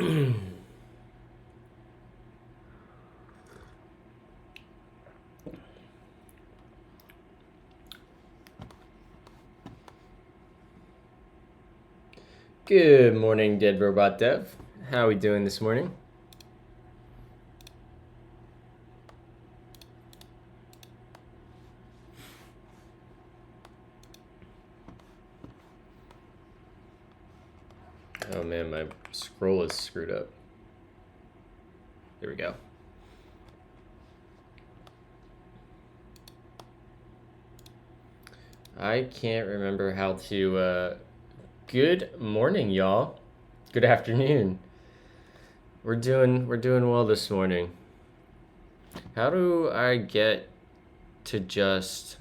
Good morning, Dead Robot Dev. How are we doing this morning? Oh man, my scroll is screwed up. There we go. I can't remember how to, good morning, y'all. Good afternoon. We're doing well this morning. How do I get to just...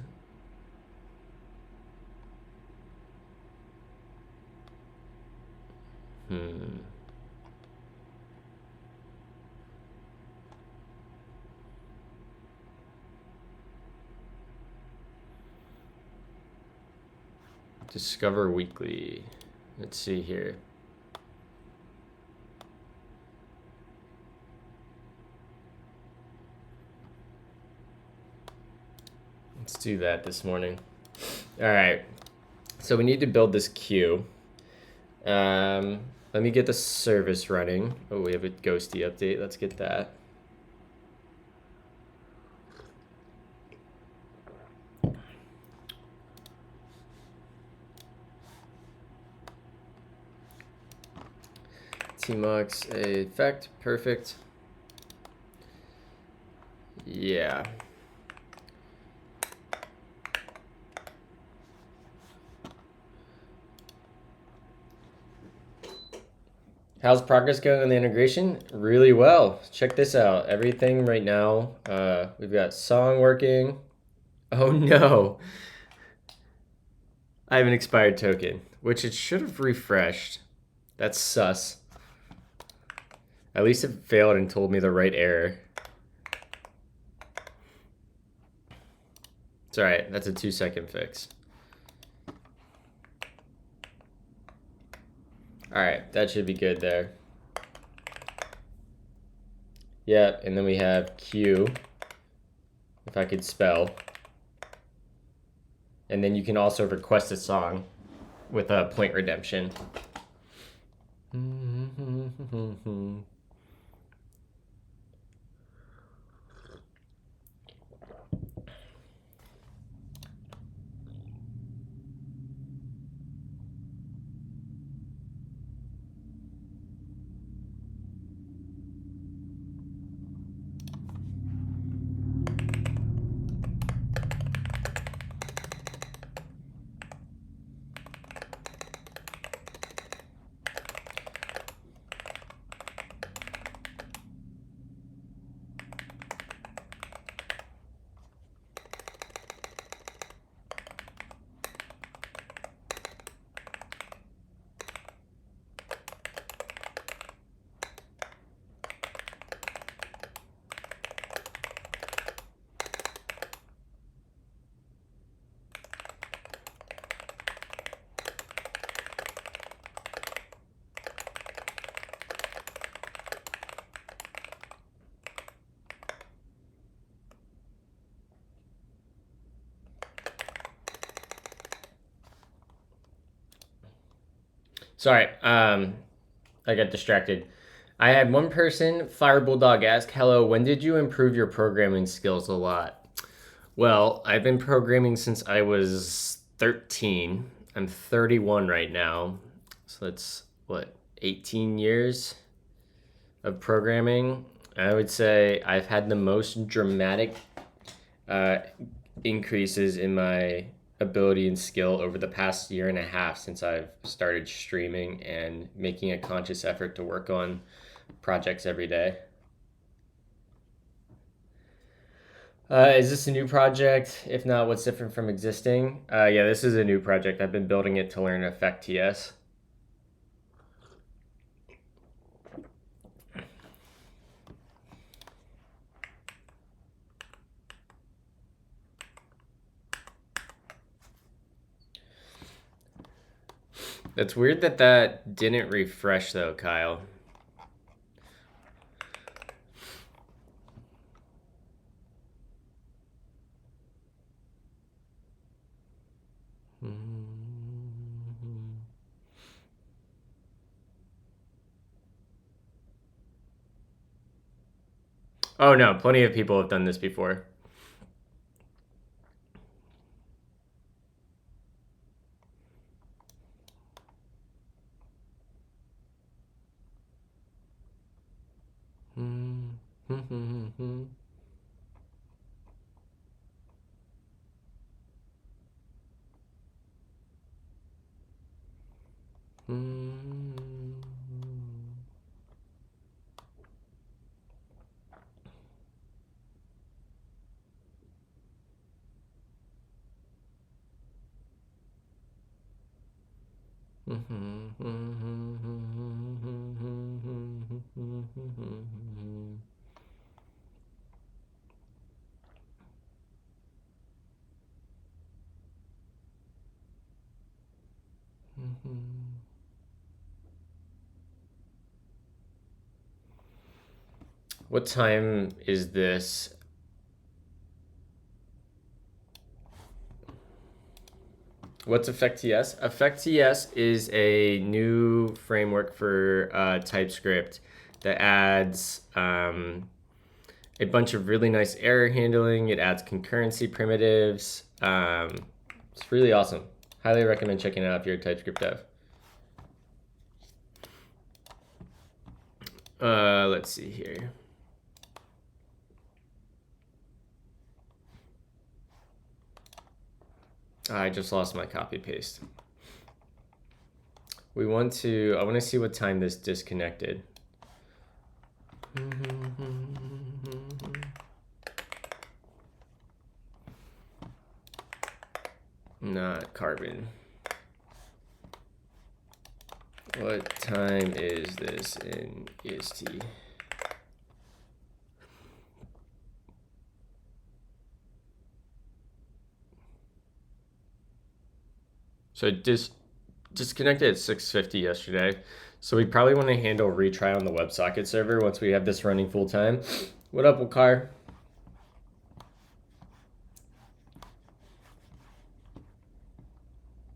Discover weekly. Let's see here. Let's do that this morning. All right. So we need to build this queue. Let me get the service running. Oh, we have a ghosty update. Let's get that. Tmux effect, perfect. Yeah. How's progress going on the integration? Really well. Check this out. Everything right now, we've got song working. Oh no. I have an expired token, which it should have refreshed. That's sus. At least it failed and told me the right error. It's all right. That's a 2-second fix. All right, that should be good there. Yeah, and then we have Q, if I could spell. And then you can also request a song with a point redemption. Sorry, I got distracted. I had one person, Fire Bulldog, ask, hello, when did you improve your programming skills a lot? Well, I've been programming since I was 13. I'm 31 right now. So that's, what, 18 years of programming? I would say I've had the most dramatic increases in my ability and skill over the past year and a half since I've started streaming and making a conscious effort to work on projects every day. Is this a new project? If not, what's different from existing? Yeah, this is a new project. I've been building it to learn EffectTS. It's weird that that didn't refresh though, Kyle. Oh no, plenty of people have done this before. What time is this? What's EffectTS? EffectTS is a new framework for TypeScript that adds a bunch of really nice error handling. It adds concurrency primitives. It's really awesome. Highly recommend checking it out if you're a TypeScript dev. Let's see here. I just lost my copy paste. I want to see what time this disconnected. Not carbon. What time is this in EST? So it disconnected at 6:50 yesterday. So we probably want to handle retry on the WebSocket server once we have this running full time. What up, Wakar?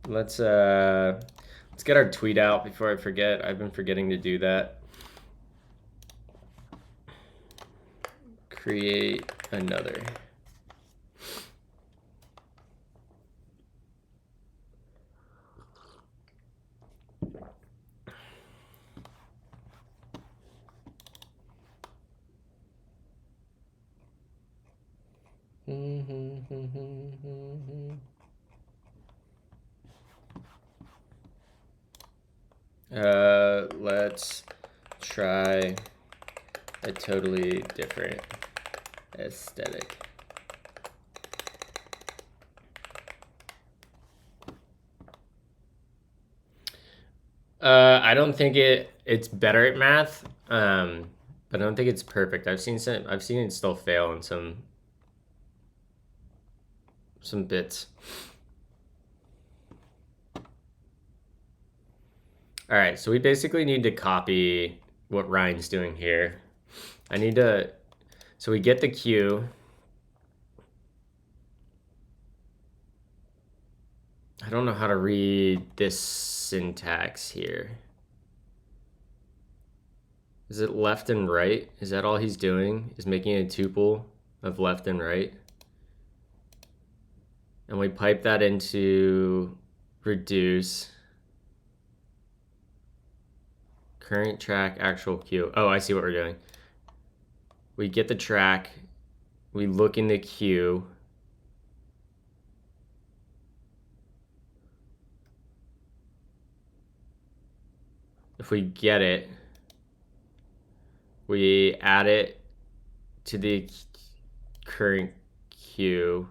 Let's get our tweet out before I forget. I've been forgetting to do that. Create another. Let's try a totally different aesthetic. I don't think it's better at math, but I don't think it's perfect. I've seen it still fail in some bits. All right, so we basically need to copy what Ryan's doing here. So we get the queue. I don't know how to read this syntax here. Is it left and right? Is that all he's doing? Is making a tuple of left and right? And we pipe that into reduce. Current track, actual queue. Oh, I see what we're doing. We get the track. We look in the queue. If we get it, we add it to the current queue.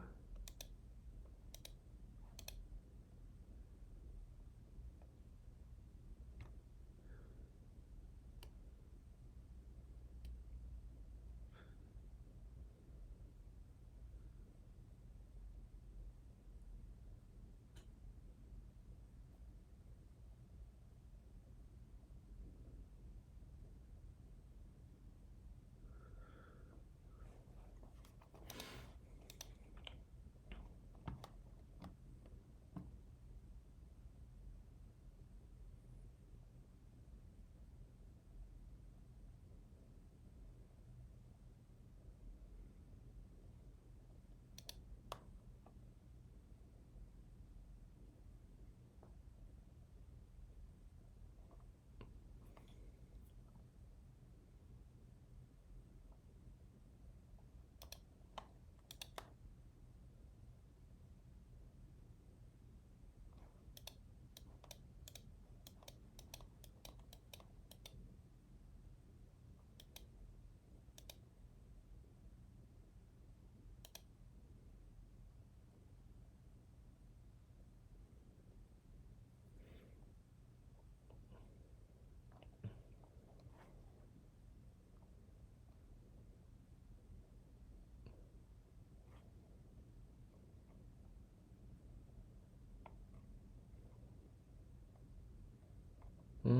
I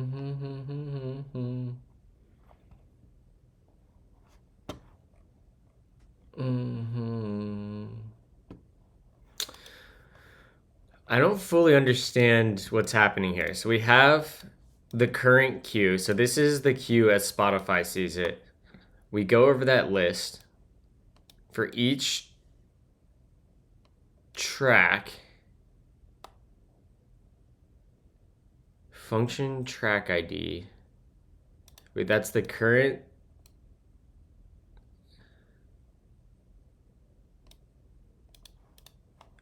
don't fully understand what's happening here. So we have the current queue. So this is the queue as Spotify sees it. We go over that list for each track. Function track ID. Wait, that's the current.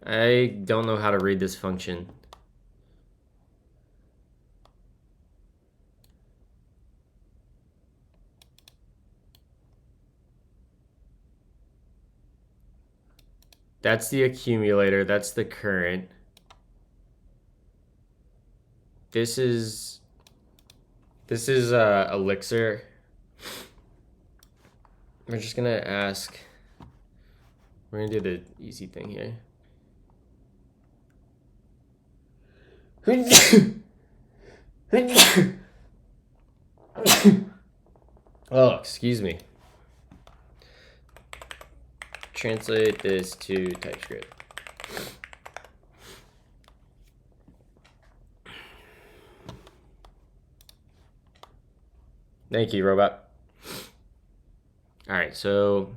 I don't know how to read this function. That's the accumulator. That's the current. This is Elixir. We're just gonna ask. We're gonna do the easy thing here. Oh, excuse me. Translate this to TypeScript. Thank you, robot. All right, so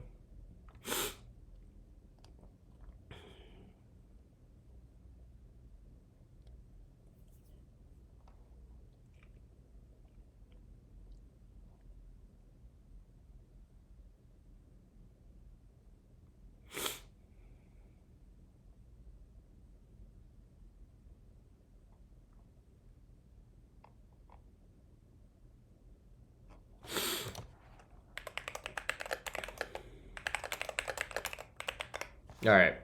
all right.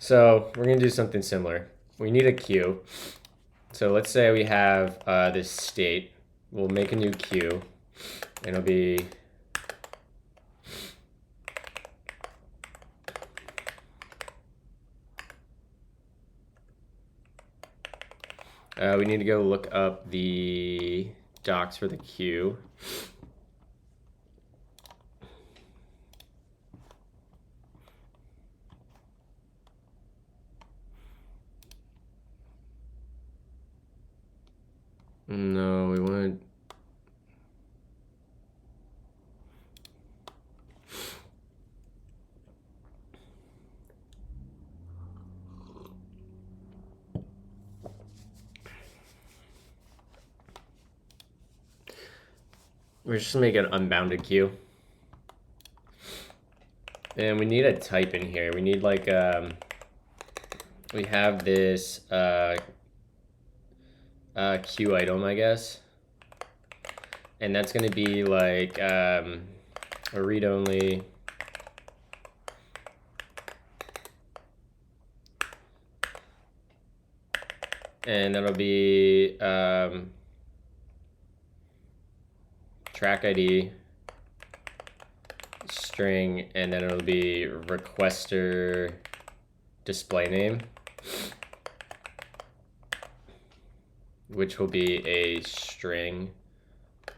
So we're gonna do something similar. We need a queue. So let's say we have this state. We'll make a new queue. It'll be we need to go look up the docs for the queue. No, we want. We're just gonna make an unbounded queue. And we need a type in here. We need like we have this queue item, I guess. And that's gonna be like a read only. And that'll be track ID, string, and then it'll be requester display name, which will be a string,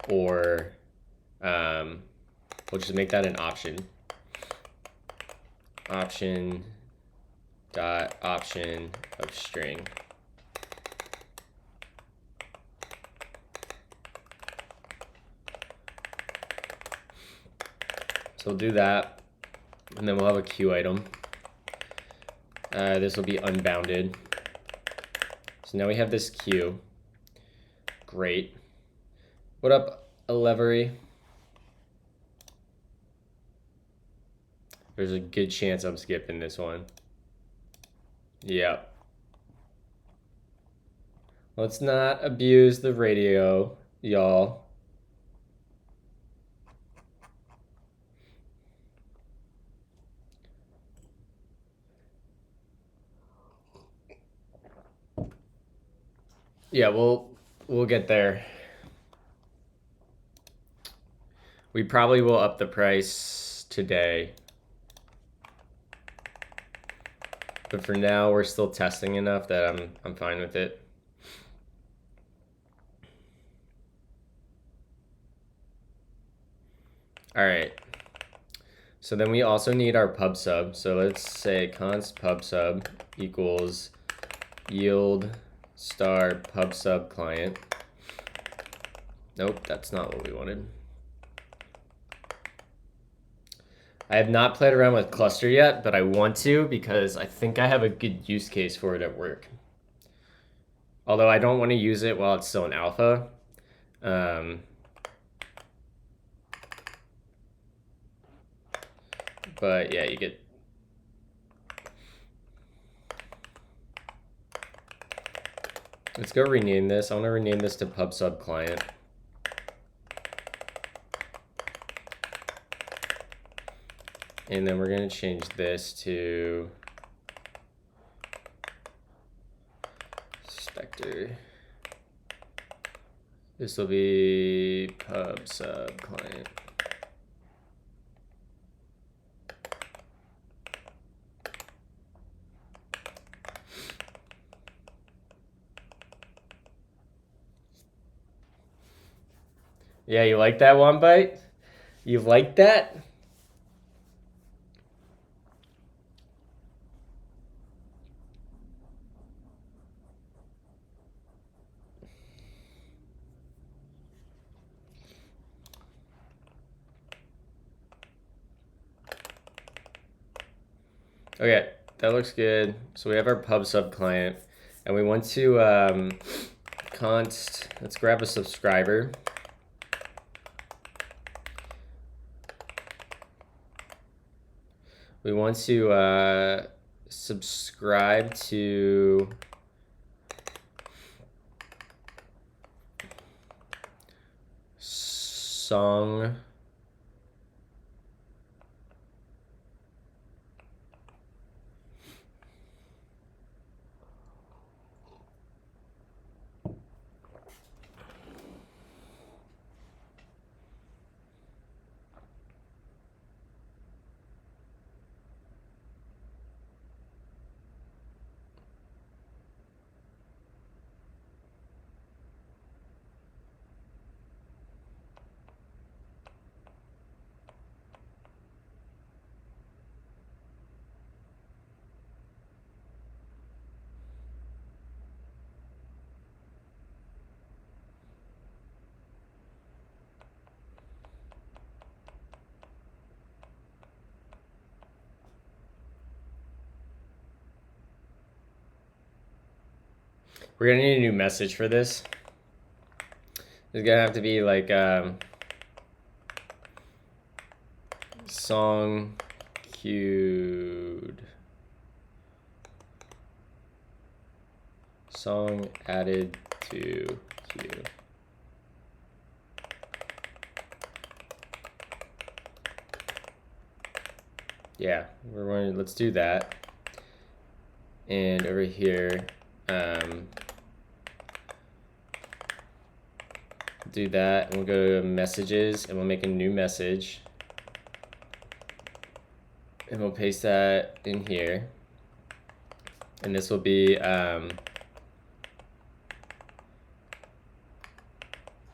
or we'll just make that an option. Option dot option of string. So we'll do that, and then we'll have a queue item. This will be unbounded. So now we have this queue. Great. What up, Elevery? There's a good chance I'm skipping this one. Yep. Let's not abuse the radio, y'all. Yeah, we'll get there. We probably will up the price today. But for now, we're still testing enough that I'm fine with it. All right. So then we also need our PubSub. So let's say const PubSub equals yield star PubSub client. Nope, that's not what we wanted. I have not played around with cluster yet, but I want to because I think I have a good use case for it at work. Although I don't want to use it while it's still in alpha. But yeah, you get. Let's go rename this. I want to rename this to PubSub client. And then we're going to change this to Spectre. This will be PubSub client. Yeah, you like that one bite? You like that? Okay, that looks good. So we have our PubSub client, and we want to const. Let's grab a subscriber. We want to subscribe to song. We're gonna need a new message for this. There's gonna have to be like song queued, song added to queue. Yeah, let's do that. And over here, do that, and we'll go to messages, and we'll make a new message, and we'll paste that in here, and this will be I'm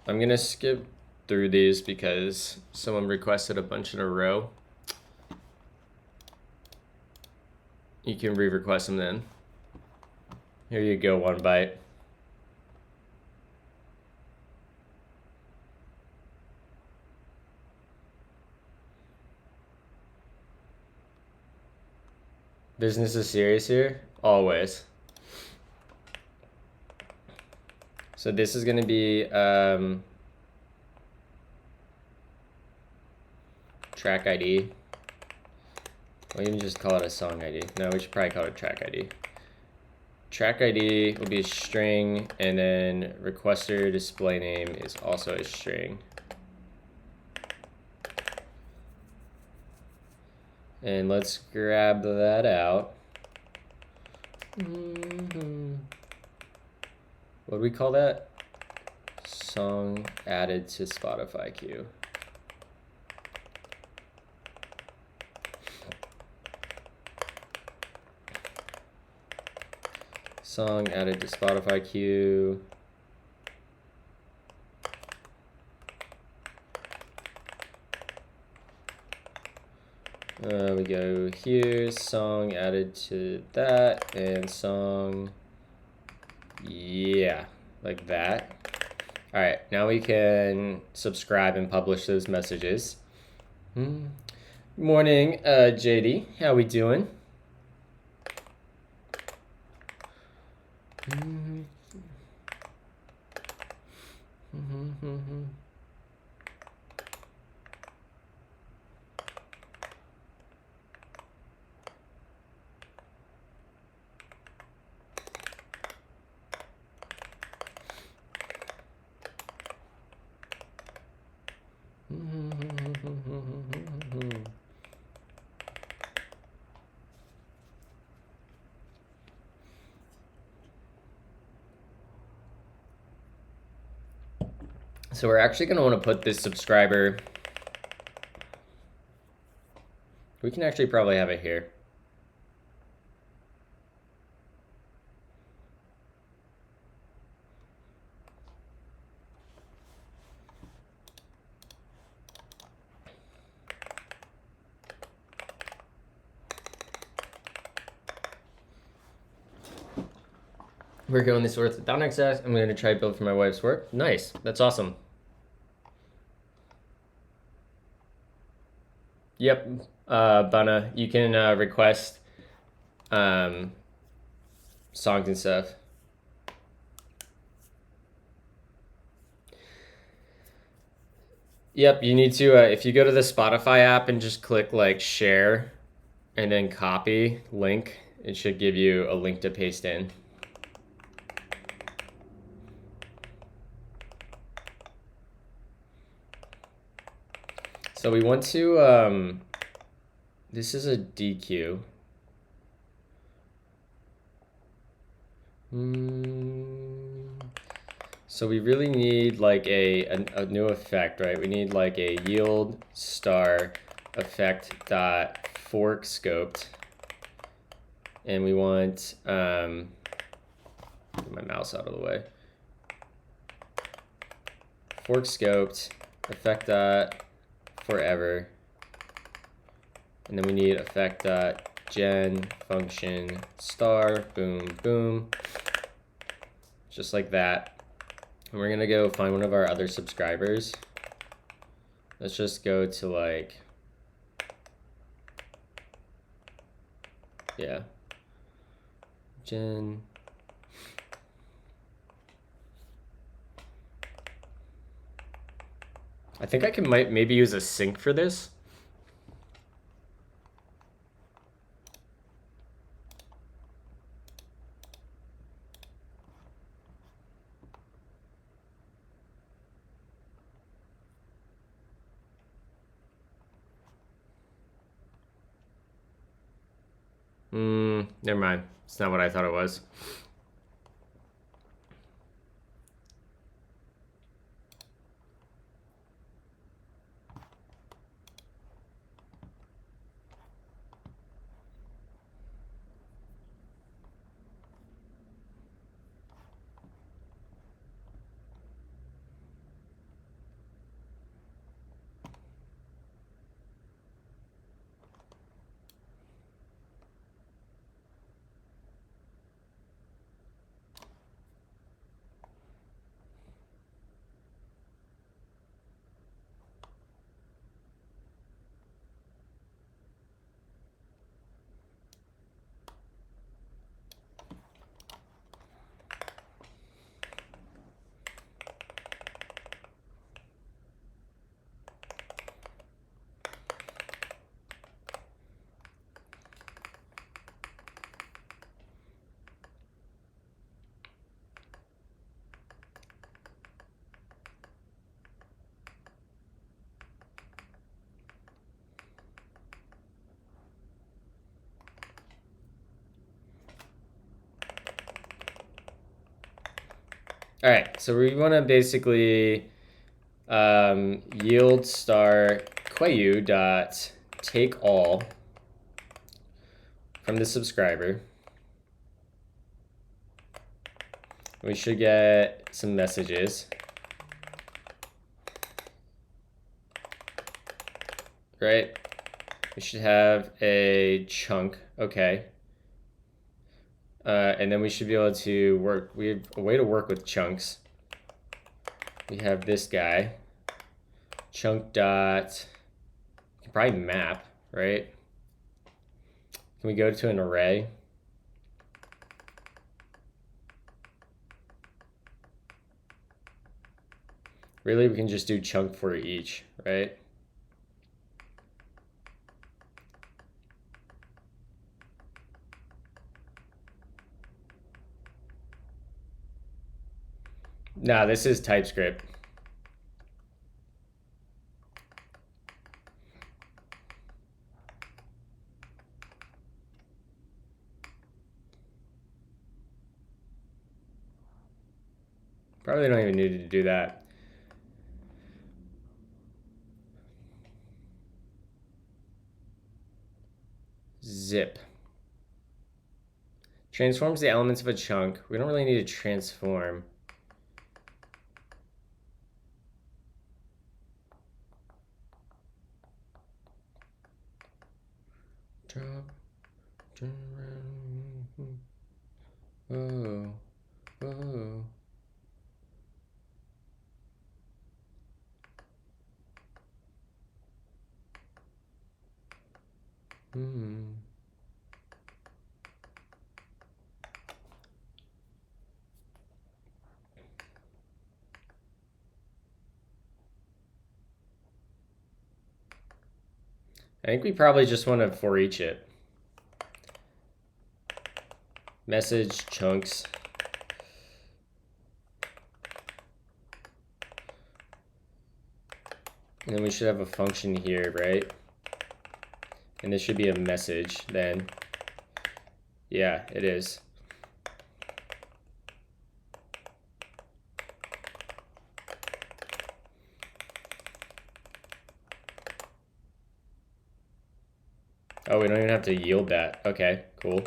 gonna skip through these because someone requested a bunch in a row. You can re-request them then. Here you go, one byte. Business is serious here, always. So this is gonna be track ID. Or even just call it a song ID. No, we should probably call it track ID. Track ID will be a string, and then requester display name is also a string. And let's grab that out. What do we call that? Song added to Spotify queue. Song added to Spotify queue. We go here, song added to that, and song, yeah, like that. All right, now we can subscribe and publish those messages. Morning, JD, how we doing? So we're actually going to want to put this subscriber. We can actually probably have it here. We're going this worth without access. I'm going to try to build for my wife's work. Nice. That's awesome. Yep. Bana, you can request songs and stuff. Yep, you need to, if you go to the Spotify app and just click like share and then copy link, it should give you a link to paste in. So we want to, this is a DQ. So we really need like a new effect, right? We need like a yield star effect dot fork scoped. And we want, get my mouse out of the way. Fork scoped effect dot forever. And then we need effect dot gen function star, boom, boom. Just like that. And we're gonna go find one of our other subscribers. Let's just go to like, yeah, Jen. I think I can maybe use a sync for this. Never mind. It's not what I thought it was. All right, so we want to basically yield star quayu dot take all from the subscriber. We should get some messages, right? We should have a chunk. Okay. And then we should be able to work. We have a way to work with chunks. We have this guy. Chunk dot. Probably map, right? Can we go to an array? Really, we can just do chunk for each, right? Nah, this is TypeScript. Probably don't even need to do that. Zip. Transforms the elements of a chunk. We don't really need to transform. Drop, turn around. Whoa, whoa. I think we probably just want to for each it. Message chunks. And then we should have a function here, right? And this should be a message then. Yeah, it is. Oh, we don't even have to yield that. Okay, cool.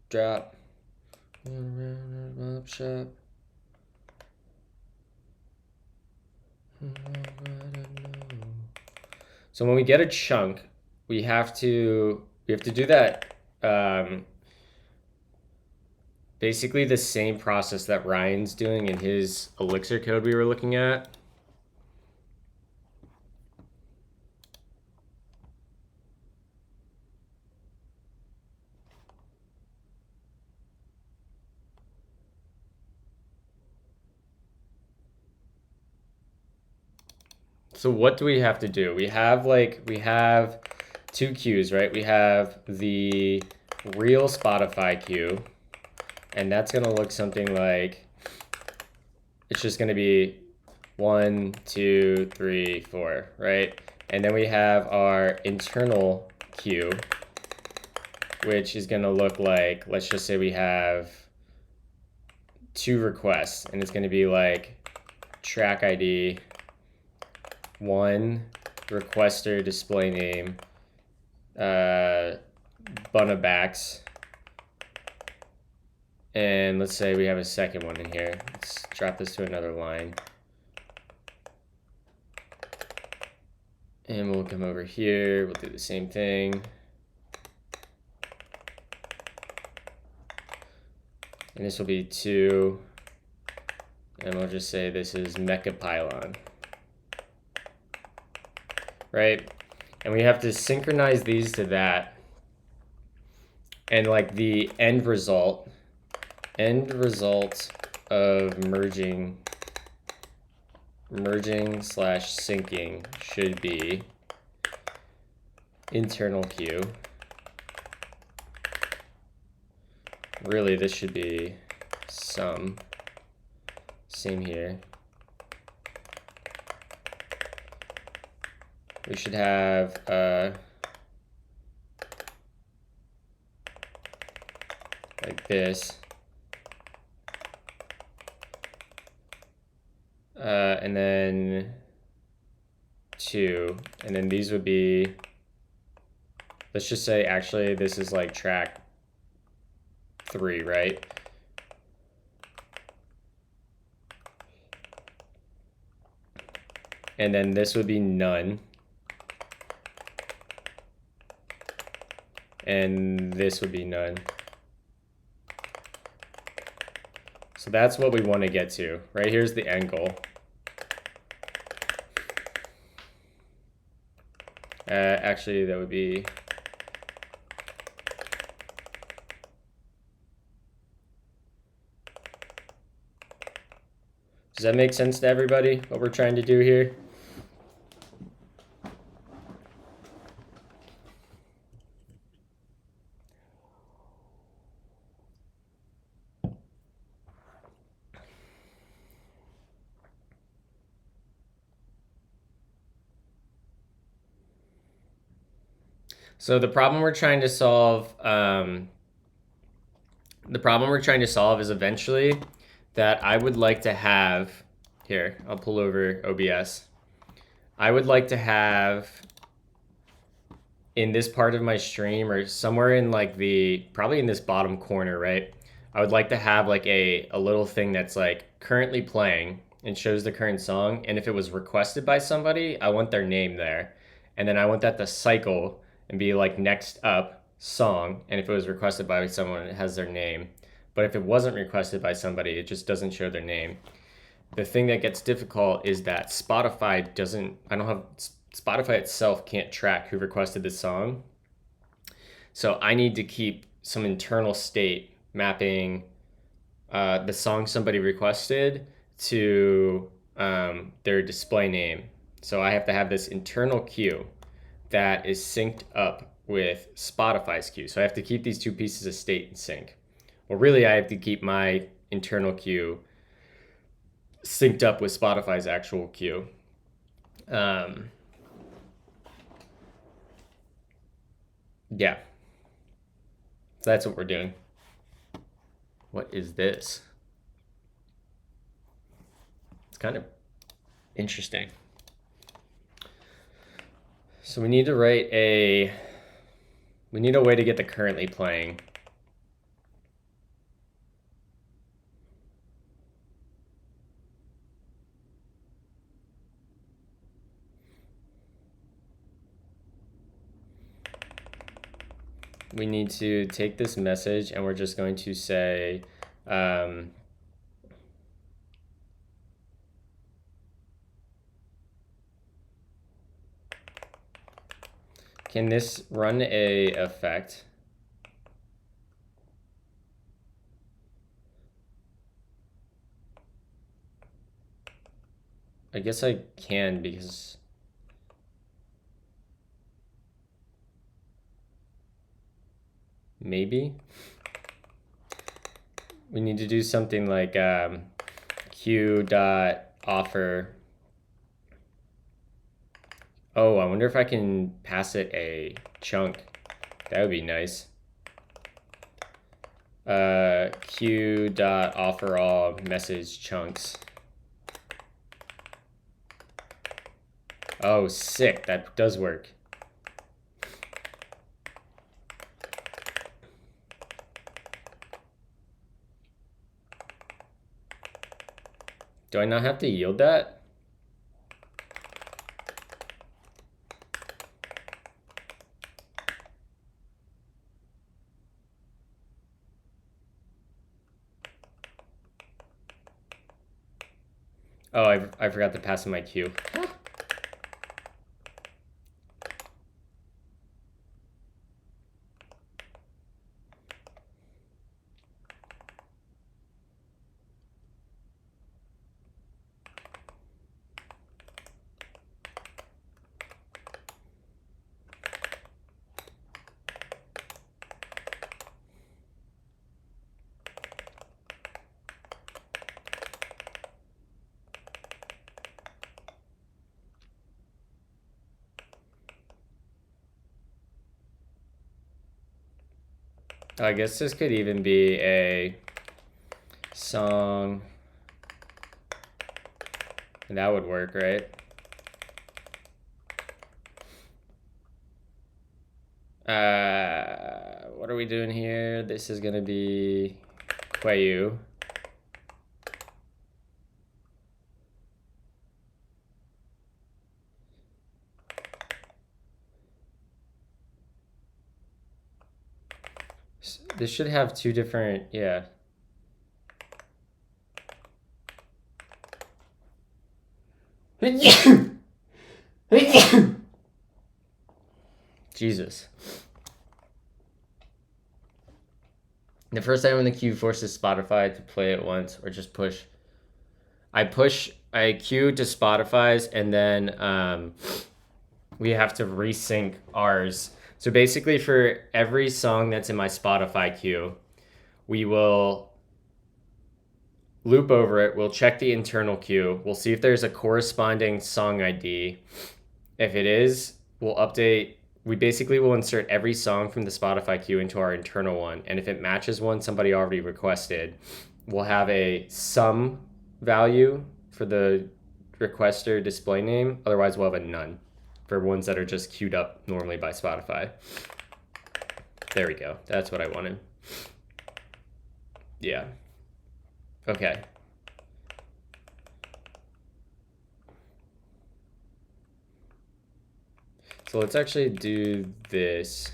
Drop. Shop. So when we get a chunk, we have to do that basically the same process that Ryan's doing in his Elixir code we were looking at. So what do we have to do? We have two queues, right? We have the real Spotify queue, and that's gonna look something like, it's just gonna be 1, 2, 3, 4, right? And then we have our internal queue, which is gonna look like, let's just say we have 2 requests, and it's gonna be like track ID 1, requester display name, Bunabacks, and let's say we have a second one in here. Let's drop this to another line. And we'll come over here, we'll do the same thing. And this will be 2, and we'll just say this is Mecha Pylon. Right? And we have to synchronize these to that. And like the end result of merging / syncing should be internal queue. Really, this should be sum. Same here. We should have like this. And then 2. And then these would be, let's just say actually this is like track 3, right? And then this would be none. and this would be none. So that's what we want to get to. Right here's the end goal. Actually, that would be... Does that make sense to everybody, what we're trying to do here? So the problem we're trying to solve, is eventually that I would like to have, here, I'll pull over OBS. I would like to have in this part of my stream, or somewhere in like probably in this bottom corner, right? I would like to have like a little thing that's like currently playing and shows the current song. And if it was requested by somebody, I want their name there. And then I want that to cycle and be like next up song. And if it was requested by someone, it has their name. But if it wasn't requested by somebody, it just doesn't show their name. The thing that gets difficult is that Spotify itself can't track who requested this song. So I need to keep some internal state mapping the song somebody requested to their display name. So I have to have this internal queue that is synced up with Spotify's queue. So I have to keep these two pieces of state in sync. Well, really, I have to keep my internal queue synced up with Spotify's actual queue. Yeah. So that's what we're doing. What is this? It's kind of interesting. So we need to write we need a way to get the currently playing. We need to take this message and we're just going to say, can this run a effect? I guess I can, because maybe we need to do something like q.offer. Oh, I wonder if I can pass it a chunk. That would be nice. Q.offer all message chunks. Oh, sick. That does work. Do I not have to yield that? Oh, I forgot to pass in my queue. I guess this could even be a song. That would work, right? What are we doing here? This is gonna be Quayu. This should have two different, yeah. Jesus. The first item in the queue forces Spotify to play it once or just push. I queue to Spotify's and then we have to resync ours. So basically for every song that's in my Spotify queue, we will loop over it. We'll check the internal queue. We'll see if there's a corresponding song ID. If it is, we'll update. We basically will insert every song from the Spotify queue into our internal one. And if it matches one somebody already requested, we'll have a sum value for the requester display name. Otherwise, we'll have a none for ones that are just queued up normally by Spotify. There we go. That's what I wanted. Yeah. Okay. So let's actually do this.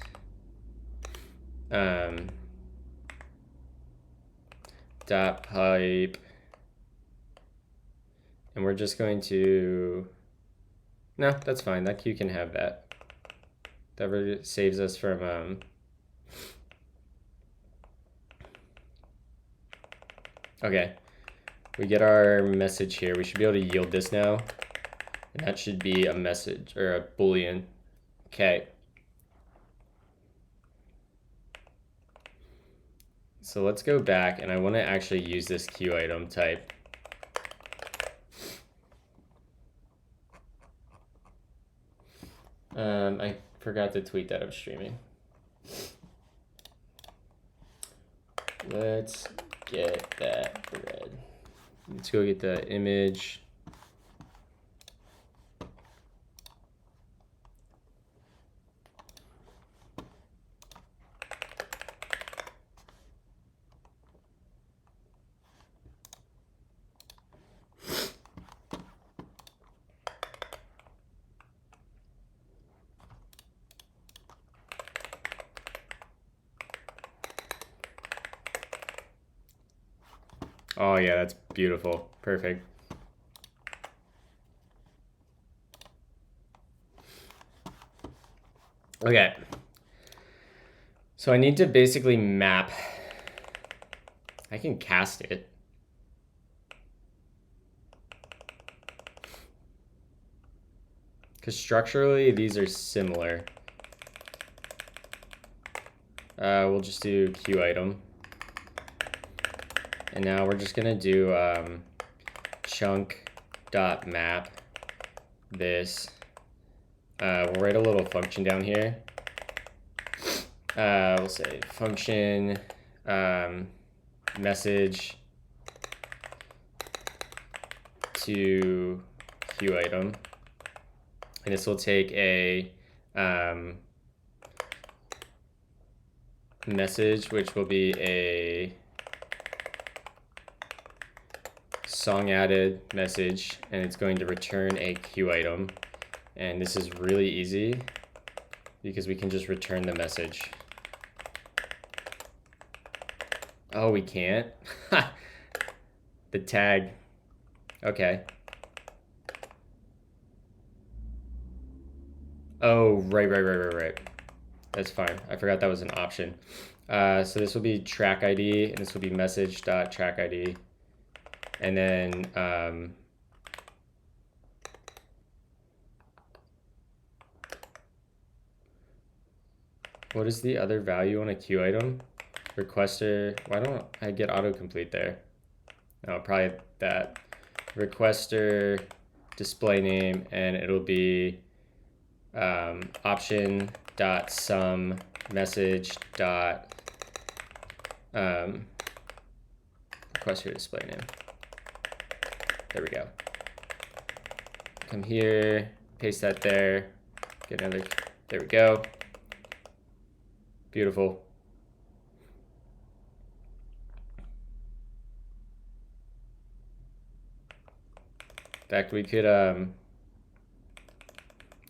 Dot pipe. And we're just going to, no, that's fine. That queue can have that. That saves us from, okay. We get our message here. We should be able to yield this now. And that should be a message or a Boolean. Okay. So let's go back and I want to actually use this queue item type. I forgot to tweet that I'm streaming. Let's get that thread. Let's go get the image. Oh yeah, that's beautiful. Perfect. Okay. So I need to basically map. I can cast it. Because structurally, these are similar. We'll just do queue item. And now we're just gonna do chunk.map this. We'll write a little function down here. We'll say function message to queue item. And this will take a message, which will be a song added message, and it's going to return a queue item. And this is really easy because we can just return the message. Oh, we can't? The tag. Okay. Oh, right. That's fine. I forgot that was an option. So this will be track ID, and this will be message.track ID. And then what is the other value on a queue item? Requester. Why don't I get autocomplete there? Oh, probably that. Requester display name, and it'll be option dot sum message dot requester display name. There we go. Come here, paste that there, get another, there we go. Beautiful. In fact, we could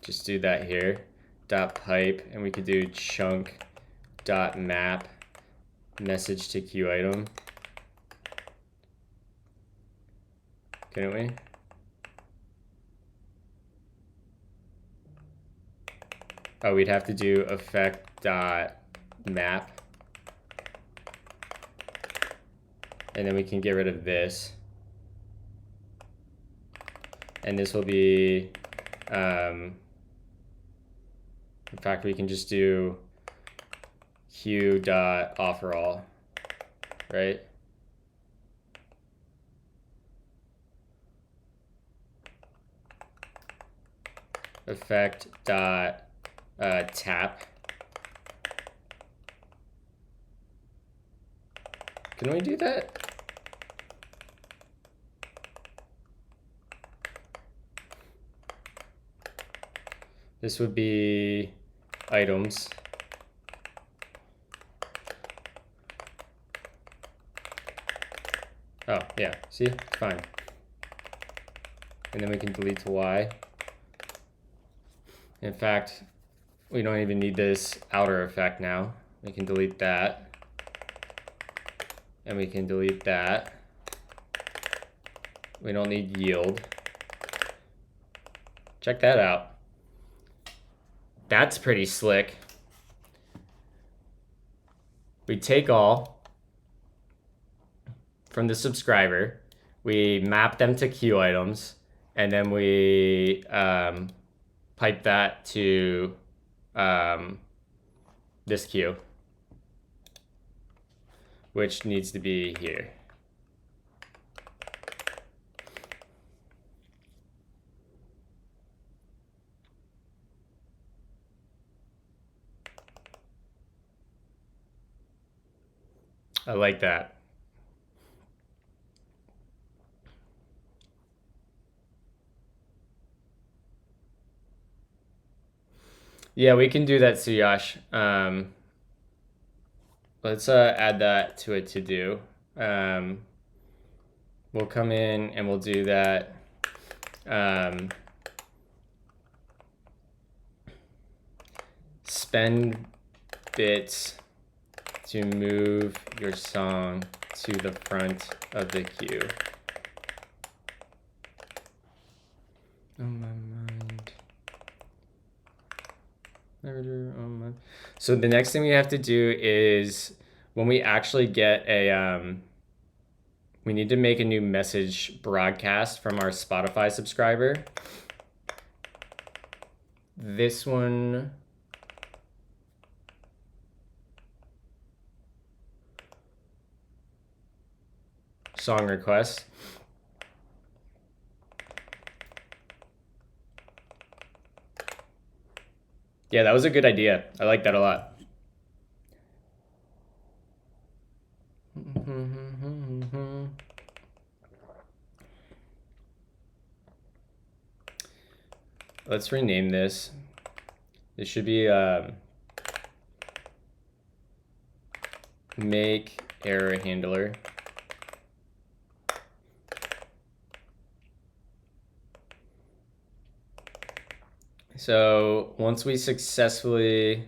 just do that here, dot pipe, and we could do chunk dot map message to queue item. Couldn't we? Oh, we'd have to do effect.map. And then we can get rid of this. And this will be, in fact, we can just do queue.offerAll, right? Effect.tap. Can we do that? This would be items. Oh, yeah, see, fine. And then we can delete to Y. In fact, we don't even need this outer effect now. We can delete that. And we can delete that. We don't need yield. Check that out. That's pretty slick. We take all from the subscriber, we map them to queue items, and then we pipe that to this queue, which needs to be here. I like that. Yeah, we can do that, Suyash. Let's add that to a to-do. We'll come in and we'll do that. Spend bits to move your song to the front of the queue. On my mind. So the next thing we have to do is when we actually get a, we need to make a new message broadcast from our Spotify subscriber. This one, song request. Yeah, that was a good idea. I like that a lot. Let's rename this. This should be make error handler. So once we successfully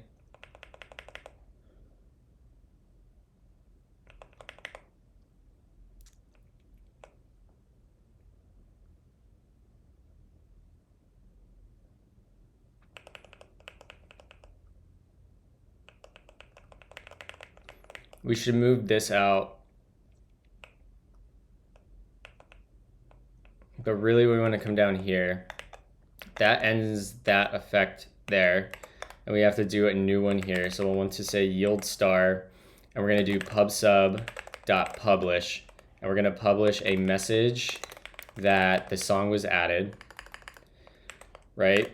we should move this out. But really we want to come down here. That ends that effect there. And we have to do a new one here. So we'll want to say yield star. And we're going to do pubsub.publish. And we're going to publish a message that the song was added. Right?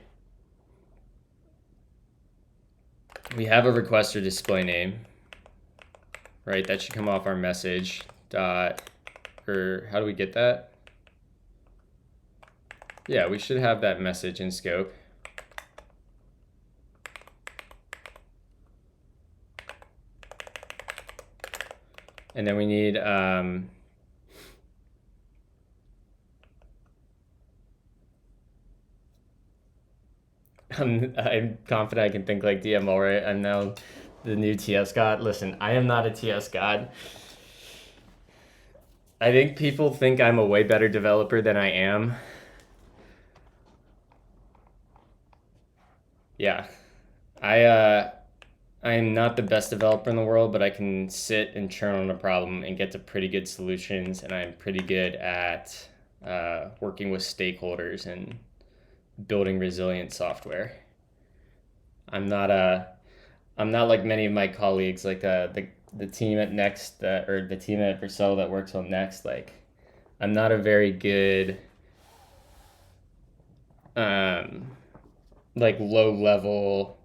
We have a requester display name. Right? That should come off our message. Or how do we get that? Yeah, we should have that message in scope. And then we need I'm confident I can think like DM, all right? I'm now The new TS god. Listen, I am not a TS god. I think people think I'm a way better developer than I am. Yeah. I am not the best developer in the world, but I can sit and churn on a problem and get to pretty good solutions, and I'm pretty good at working with stakeholders and building resilient software. I'm not like many of my colleagues, like the team at Next or the team at Vercel that works on Next. Like, I'm not a very good like low level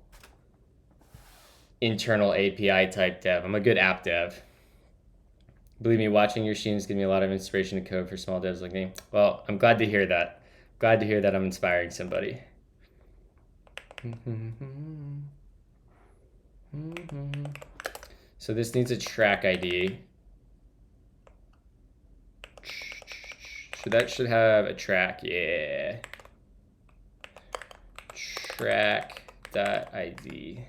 internal API type dev. I'm a good app dev. Believe me, watching your streams gives me a lot of inspiration to code for small devs like me. Well, I'm glad to hear that. Glad to hear that I'm inspiring somebody. So this needs a track ID. So that should have a track, yeah. Track.id.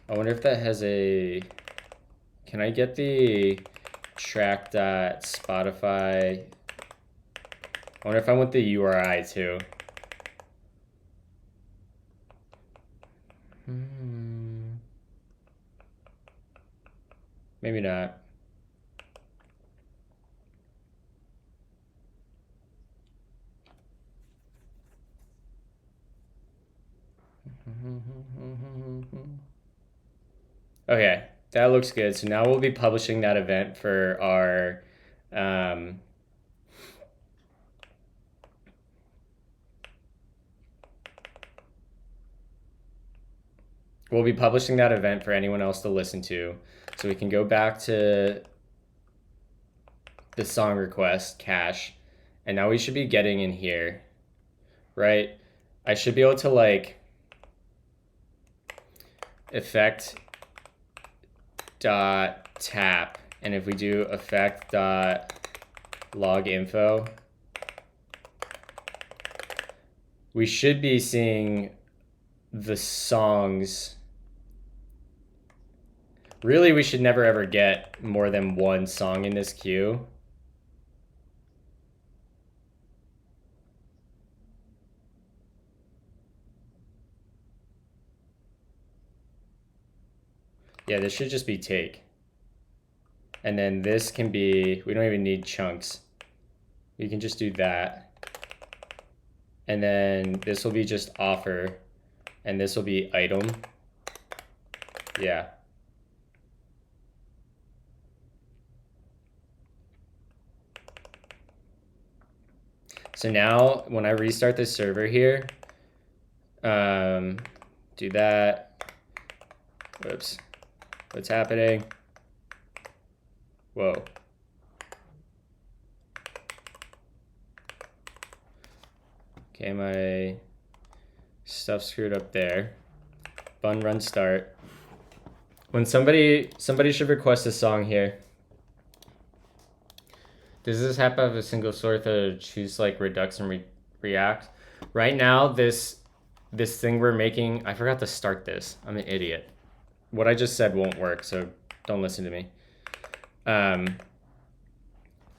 I wonder if that has a, can I get the track.spotify? I wonder if I want the URI too. Maybe not. Okay, that looks good. So now we'll be publishing that event for our we'll be publishing that event for anyone else to listen to. So we can go back to the song request cache, and now we should be getting in here, right? I should be able to like effect.tap, and if we do effect.loginfo, we should be seeing the songs. Really, we should never ever get more than one song in this queue. Yeah, this should just be take. And then this can be, we don't even need chunks. We can just do that. And then this will be just offer. And this will be item. Yeah. So now when I restart this server here, do that. Whoops. What's happening? Whoa. Okay, my stuff screwed up there. Bun run start. When somebody should request a song here. Does this have to have a single source to choose like Redux and React? Right now, this thing we're making, I forgot to start this. I'm an idiot. What I just said won't work, so don't listen to me.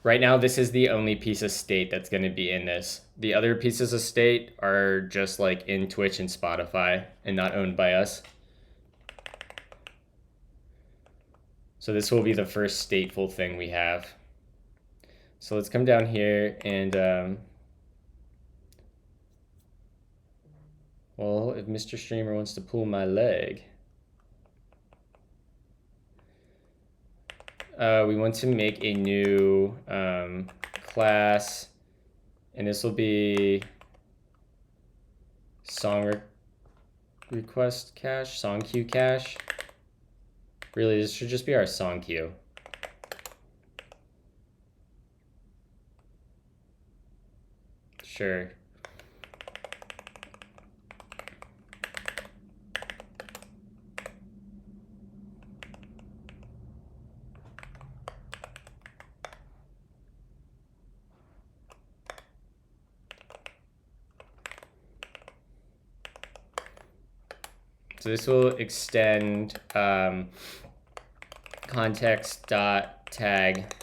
Right now, this is the only piece of state that's going to be in this. The other pieces of state are just like in Twitch and Spotify and not owned by us. So this will be the first stateful thing we have. So let's come down here and, well, if Mr. Streamer wants to pull my leg, we want to make a new class, and this will be song request cache, song queue cache. Really, this should just be our song queue. Sure. So this will extend context.tag.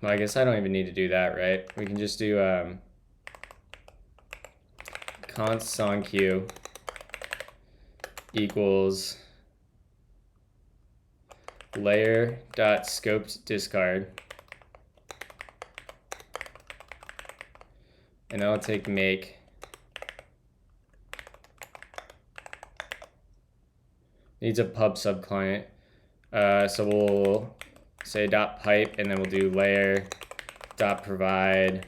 Well, I guess I don't even need to do that, right? We can just do const song queue equals layer.scoped discard. And I'll take make. Needs a PubSub client. So we'll say .pipe, and then we'll do layer.provide,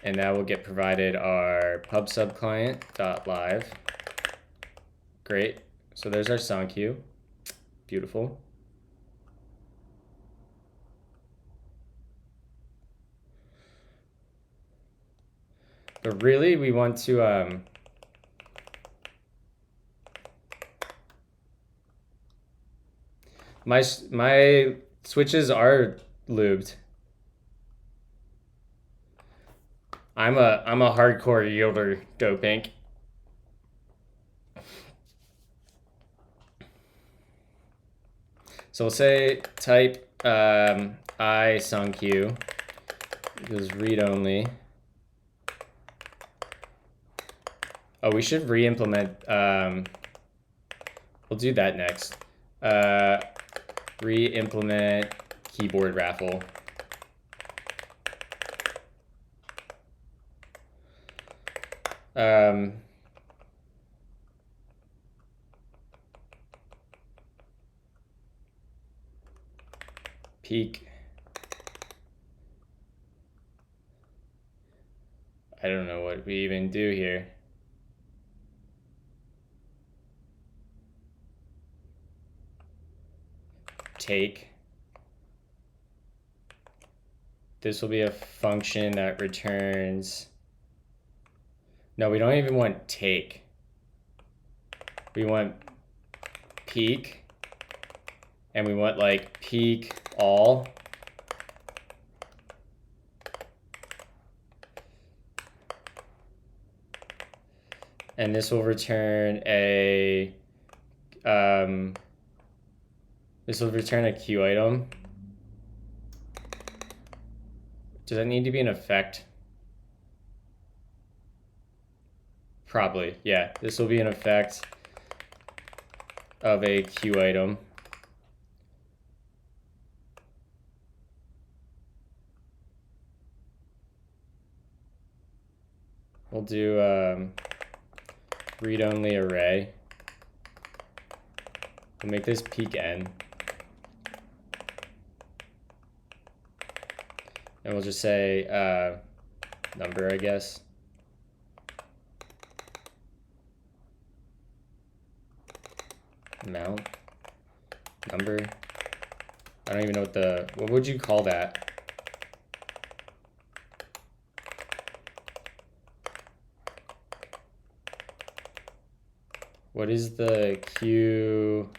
and that will get provided our PubSub client .live. Great. So there's our song queue. Beautiful. But really, we want to my switches are lubed. I'm a hardcore yielder doping. So we'll say type I song queue equals read only. Oh, we should re-implement. We'll do that next. Re-implement keyboard raffle. Peak. I don't know what we even do here. Take. This will be a function that returns. No, we don't even want take. We want peak. And we want like peak all. And this will return a queue item. Does that need to be an effect? Probably, yeah. This will be an effect of a queue item. We'll do read-only array. We'll make this peak n. And we'll just say number, I guess. Amount. Number. I don't even know what would you call that? What is the queue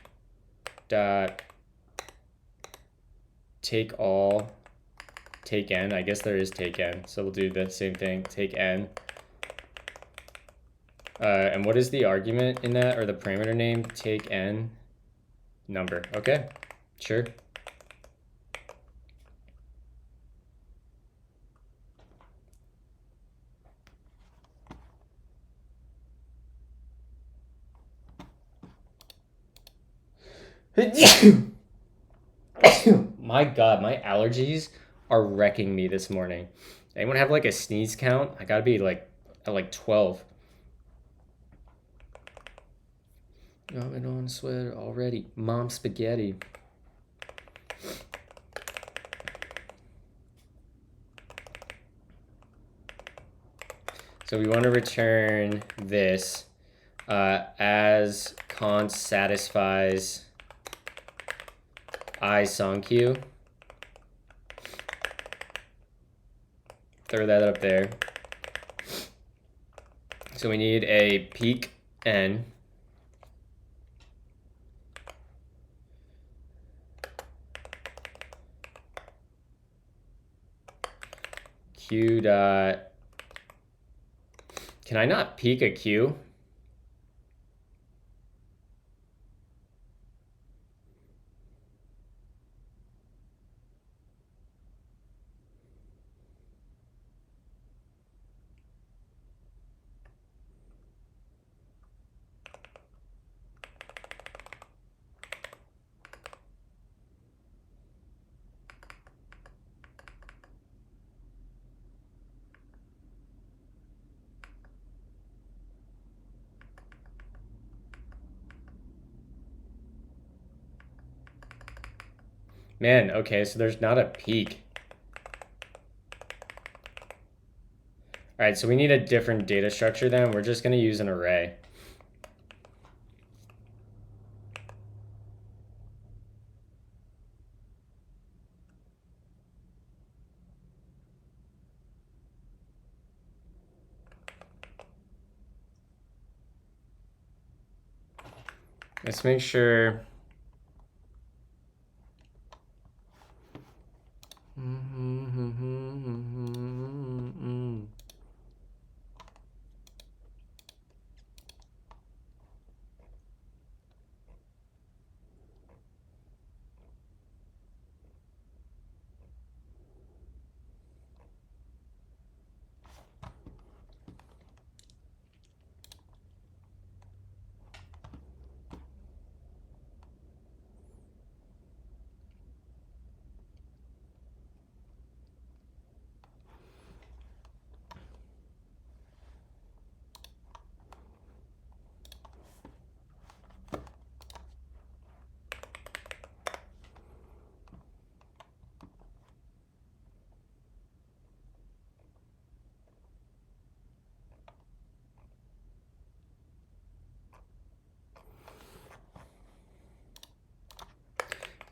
dot take all, take n? I guess there is take n, so we'll do the same thing, take n. And what is the argument in that, or the parameter name? Take n number. Okay, sure. My God, my allergies are wrecking me this morning. Anyone have like a sneeze count? I gotta be like at like 12. Got it on sweater already. Mom spaghetti. So we want to return this as const satisfies I song queue. Throw that up there. So we need a peak n. Q dot. Can I not peek a Q? Man, okay, so there's not a peek. All right, so we need a different data structure then. We're just going to use an array. Let's make sure.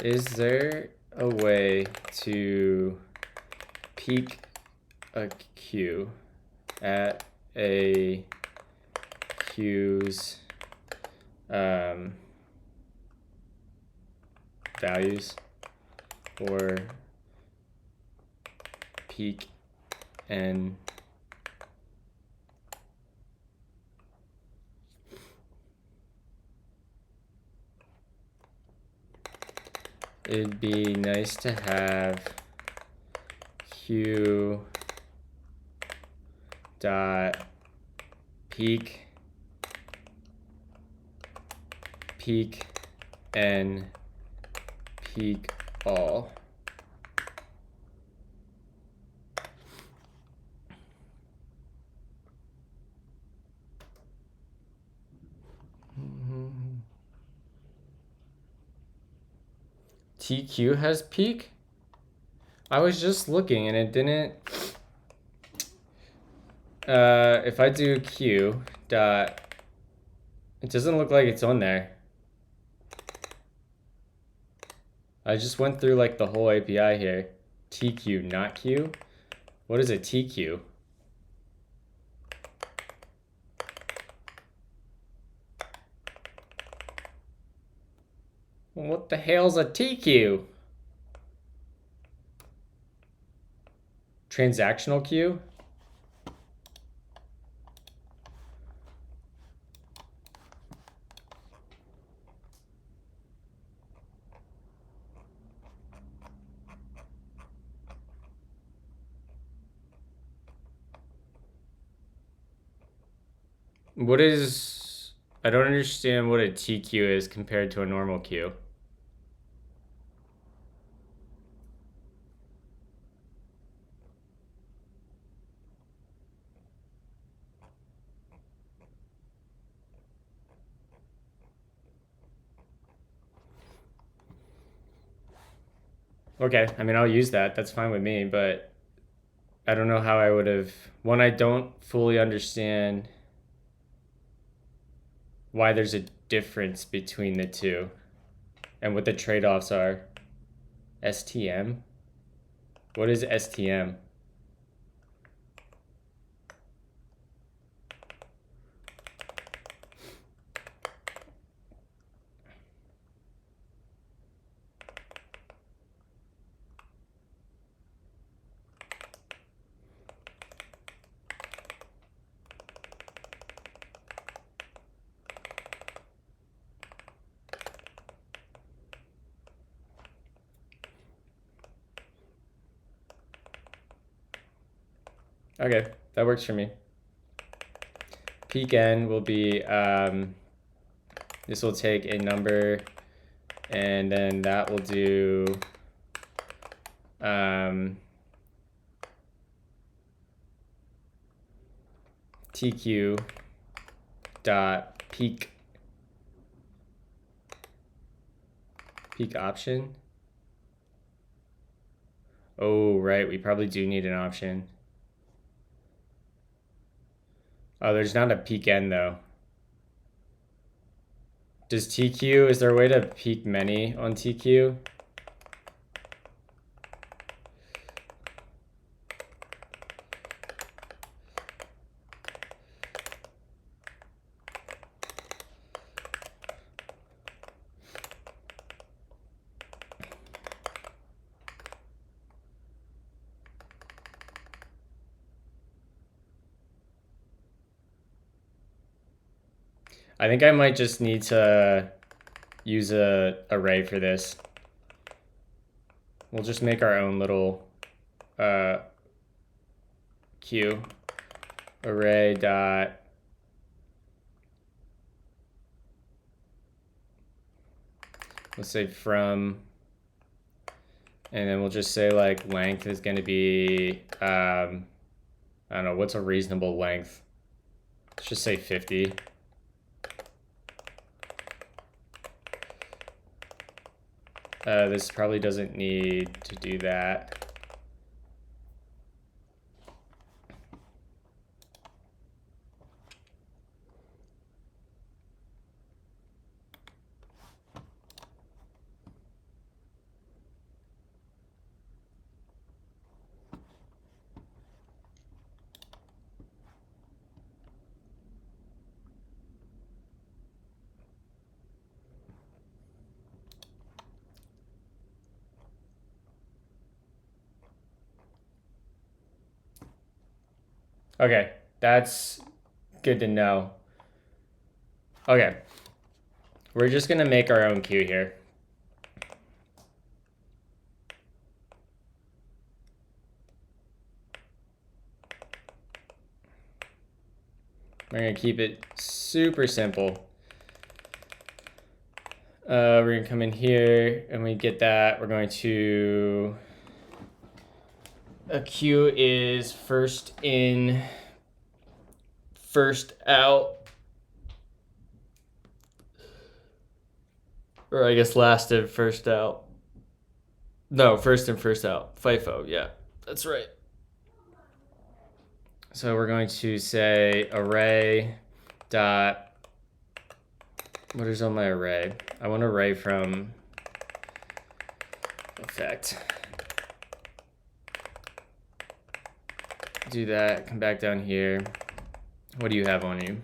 Is there a way to peek a Q at a Q's values, or peek and it'd be nice to have Q dot peek and peek all. TQ has peek? I was just looking and it didn't. If I do Q dot, it doesn't look like it's on there. I just went through like the whole API here. TQ, not Q? What is a TQ? What the hell's a TQ? Transactional queue? What is... I don't understand what a TQ is compared to a normal queue. Okay, I mean, I'll use that. That's fine with me, but I don't know how I would have... One, I don't fully understand why there's a difference between the two and what the trade-offs are. STM? What is STM? Okay, that works for me. Peak n will be, this will take a number, and then that will do tq dot peak option. Oh, right, we probably do need an option. Oh, there's not a peak n though. Does TQ, is there a way to peak many on TQ? I think I might just need to use a array for this. We'll just make our own little queue. Array dot let's say from, and then we'll just say like length is going to be I don't know, what's a reasonable length? Let's just say 50. This probably doesn't need to do that. Okay, that's good to know. Okay, we're just gonna make our own queue here. We're gonna keep it super simple. We're gonna come in here and we get that. We're going to, a queue is first in, first out, or I guess last in, first out. No, first in, first out. FIFO, yeah, that's right. So we're going to say array dot, what is on my array? I want array from effect. Do that, come back down here. What do you have on you?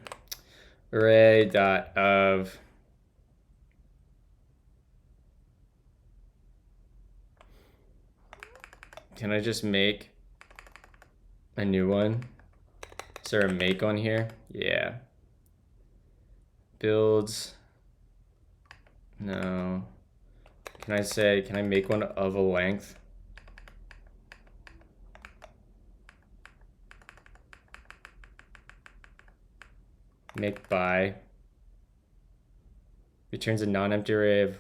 Array dot of can I just make a new one? Is there a make on here? Yeah. Builds. No. Can I make one of a length? Make by. Returns a non-empty array of.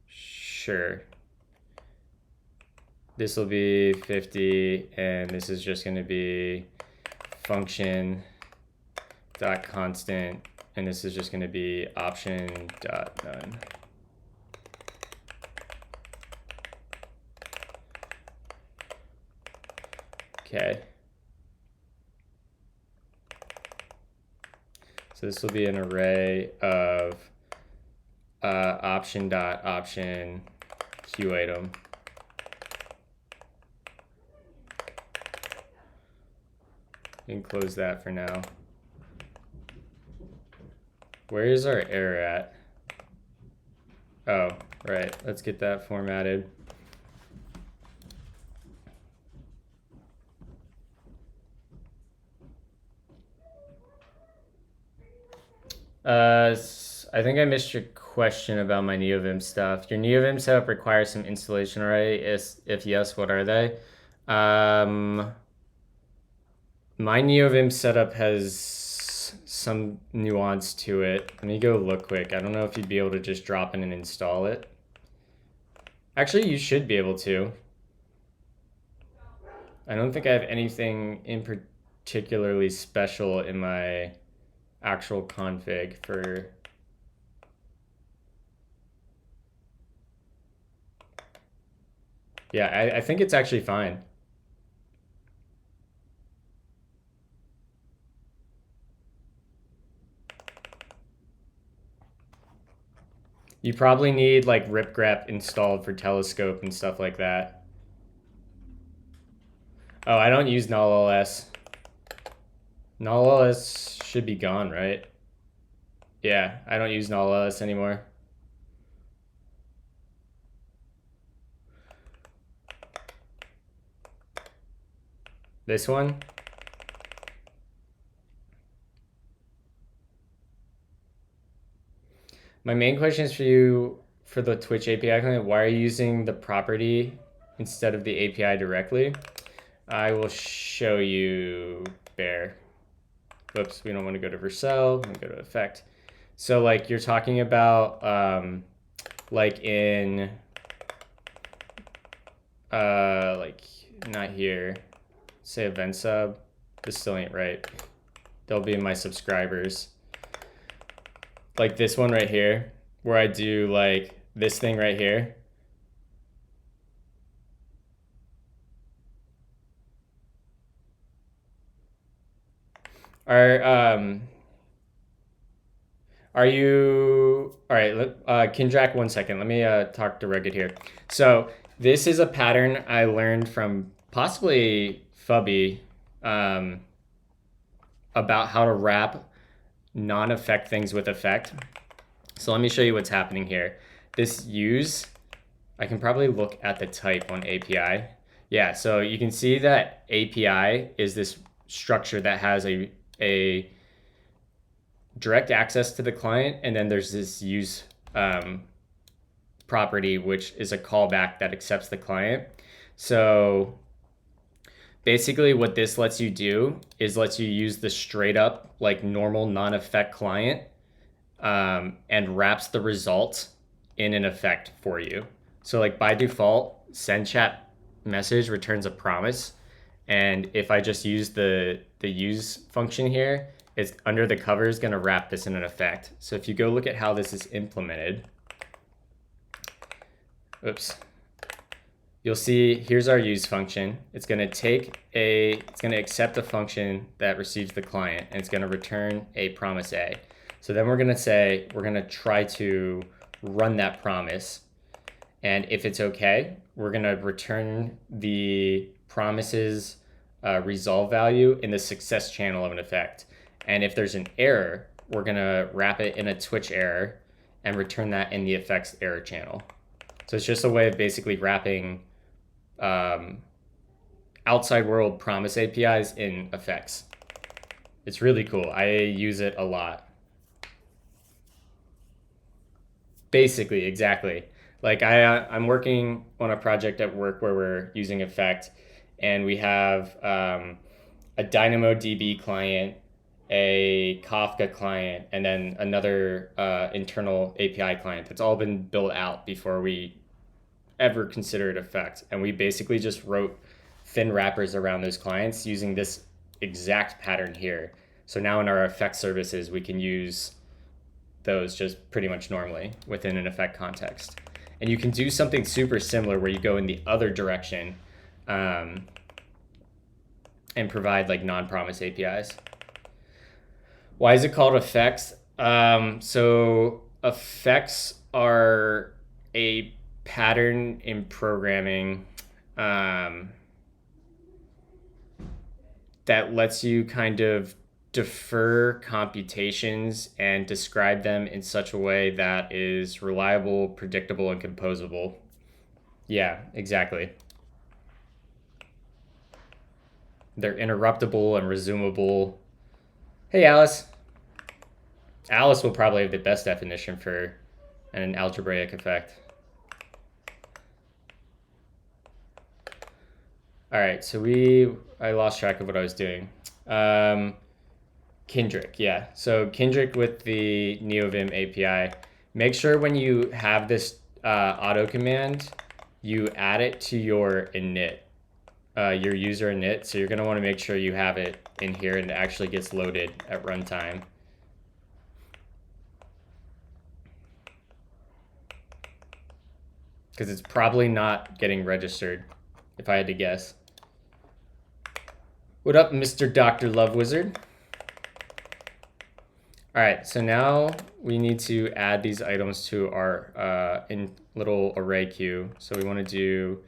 Sure. This will be 50, and this is just going to be function dot constant, and this is just going to be option dot none. Okay. So this will be an array of option dot option queue item. You can close that for now. Where is our error at? Oh, right. Let's get that formatted. I think I missed your question about my NeoVim stuff. Your NeoVim setup requires some installation array. If yes, what are they? My NeoVim setup has some nuance to it. Let me go look quick. I don't know if you'd be able to just drop in and install it. Actually, you should be able to. I don't think I have anything in particularly special in my actual config for... Yeah, I think it's actually fine. You probably need like ripgrep installed for telescope and stuff like that. Oh, I don't use null.ls. Null.ls should be gone, right? Yeah, I don't use null.ls anymore. This one? My main question is for you for the Twitch API client. Why are you using the property instead of the API directly? I will show you Bear. Whoops, we don't want to go to Vercel. We go to Effect. So like you're talking about like in like not here. Say event sub. This still ain't right. They'll be in my subscribers. Like this one right here, where I do like this thing right here. Are you all right? Kindrak, 1 second. Let me talk to Rugged here. So this is a pattern I learned from possibly Fubby about how to wrap non-effect things with effect. So let me show you what's happening here. This use, I can probably look at the type on API. Yeah, so you can see that API is this structure that has a direct access to the client, and then there's this use property, which is a callback that accepts the client. So basically what this lets you do is lets you use the straight up like normal non-effect client and wraps the result in an effect for you. So like by default, send chat message returns a promise. And if I just use the use function here, it's under the cover is going to wrap this in an effect. So if you go look at how this is implemented, oops, you'll see here's our use function. It's going to accept a function that receives the client, and it's going to return a promise A. So then we're going to say, we're going to try to run that promise. And if it's okay, we're going to return the promise's resolve value in the success channel of an effect. And if there's an error, we're going to wrap it in a Twitch error and return that in the effects error channel. So it's just a way of basically wrapping outside world promise APIs in effects. It's really cool. I use it a lot. Basically, exactly. Like I'm working on a project at work where we're using effect, and we have a DynamoDB client, a Kafka client, and then another internal API client that's all been built out before we ever considered effect. And we basically just wrote thin wrappers around those clients using this exact pattern here. So now in our effect services, we can use those just pretty much normally within an effect context. And you can do something super similar where you go in the other direction and provide like non-promise APIs. Why is it called effects? So effects are a pattern in programming that lets you kind of defer computations and describe them in such a way that is reliable, predictable, and composable. Yeah, exactly. They're interruptible and resumable. Hey, Alice. Alice will probably have the best definition for an algebraic effect. All right, so I lost track of what I was doing. Kindrick, yeah. So Kindrick with the NeoVim API. Make sure when you have this auto command, you add it to your init, your user init. So you're gonna want to make sure you have it in here and it actually gets loaded at runtime. Because it's probably not getting registered, if I had to guess. What up, Mr. Dr. Love Wizard? All right, so now we need to add these items to our in little array queue. So we want to do,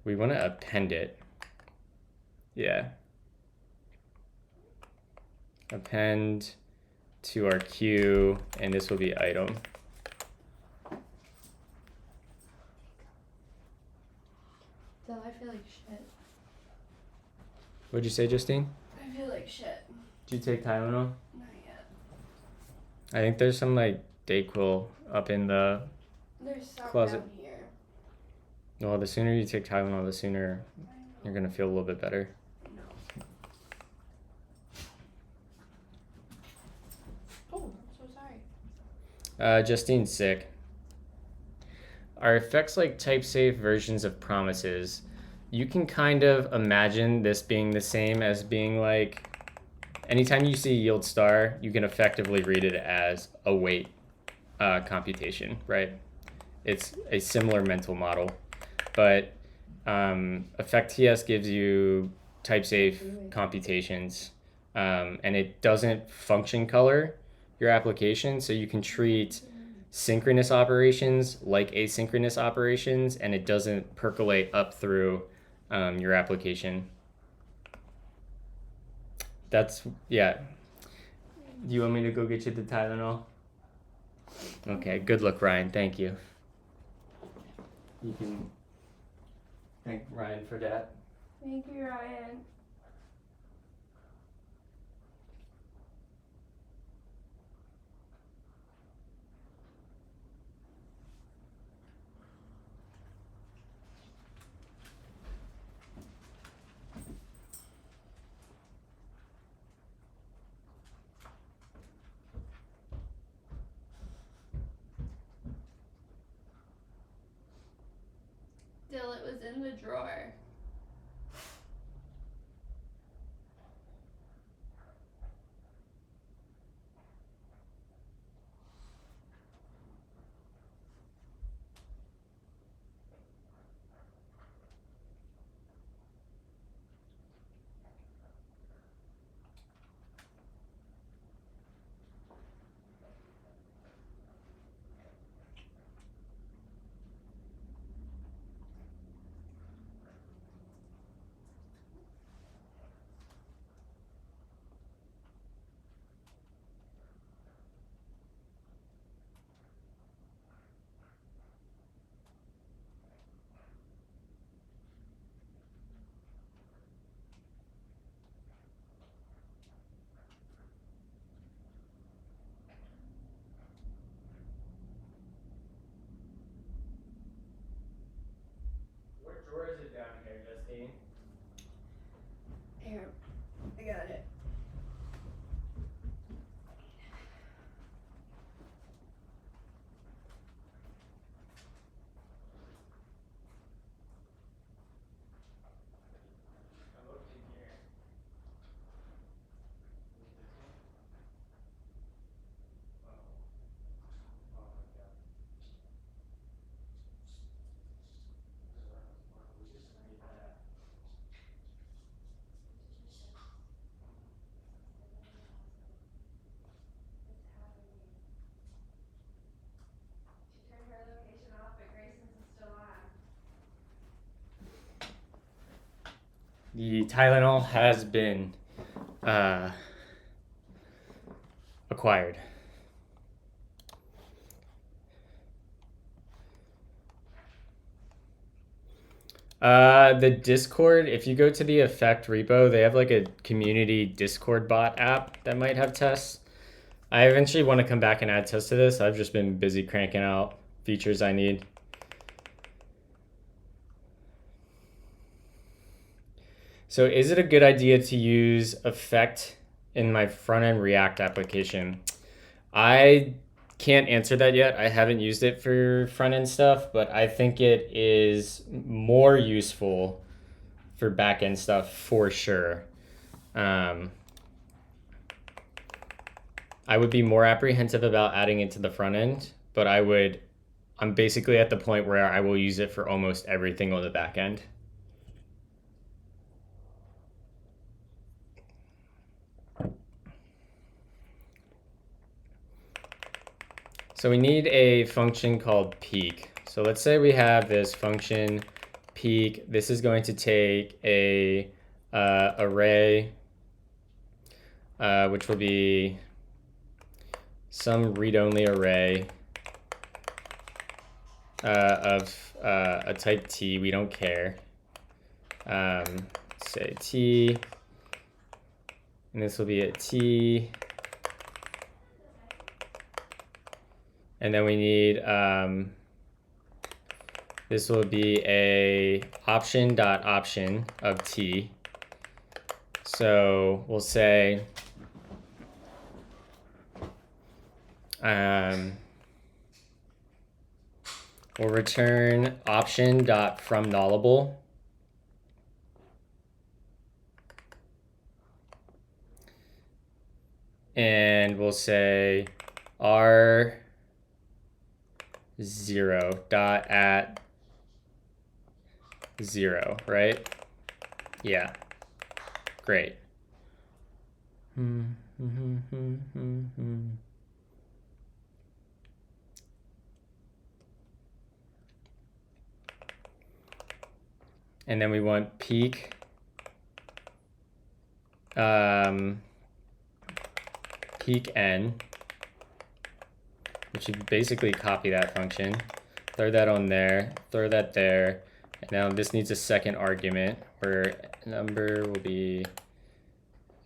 we want to append it. Yeah. Append to our queue, and this will be item. Still, I feel like shit. What'd you say, Justine? I feel like shit. Did you take Tylenol? Not yet. I think there's some like Dayquil up in the There's some closet. down here. Well, the sooner you take Tylenol, the sooner you're gonna feel a little bit better. No. Oh, I'm so sorry. Justine's sick. Are effects like type-safe versions of promises? You can kind of imagine this being the same as being like, anytime you see yield star, you can effectively read it as await computation, right? It's a similar mental model, but EffectTS gives you type-safe computations, and it doesn't function color your application, so you can treat synchronous operations like asynchronous operations, and it doesn't percolate up through your application. That's, yeah. Do you want me to go get you the Tylenol? Okay, good luck, Ryan. Thank you. You can thank Ryan for that. Thank you, Ryan. Still, it was in the drawer. What drawer is it down here, Justine? Here, I got it. I looked in here. Oh my god. We just need that. She turned her location off, but Grayson's is still on. The Tylenol has been acquired. The Discord, if you go to the Effect repo, they have like a community Discord bot app that might have tests. I eventually want to come back and add tests to this. I've just been busy cranking out features I need. So is it a good idea to use effect in my front-end React application? I can't answer that yet. I haven't used it for front-end stuff, but I think it is more useful for back-end stuff for sure. I would be more apprehensive about adding it to the front end, but I'm basically at the point where I will use it for almost everything on the back end. So we need a function called peak. So let's say we have this function peak. This is going to take a array, which will be some read-only array of a type T. We don't care. Say T, and this will be a T. And then we need, this will be a option of T. So we'll say, we'll return option.from nullable. And we'll say r0 dot at 0, right? Yeah, great. And then we want peak peak n, which should basically copy that function, throw that on there, throw that there, and now this needs a second argument where number will be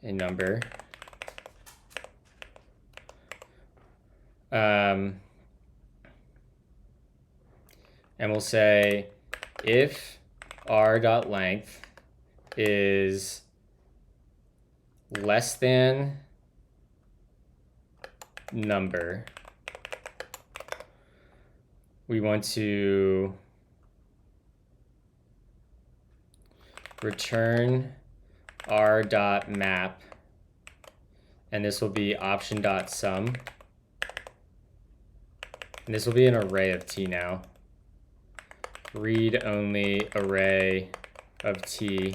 a number. And we'll say if r.length is less than number, we want to return r.map, and this will be option.sum, and this will be an array of T now. Read only array of T.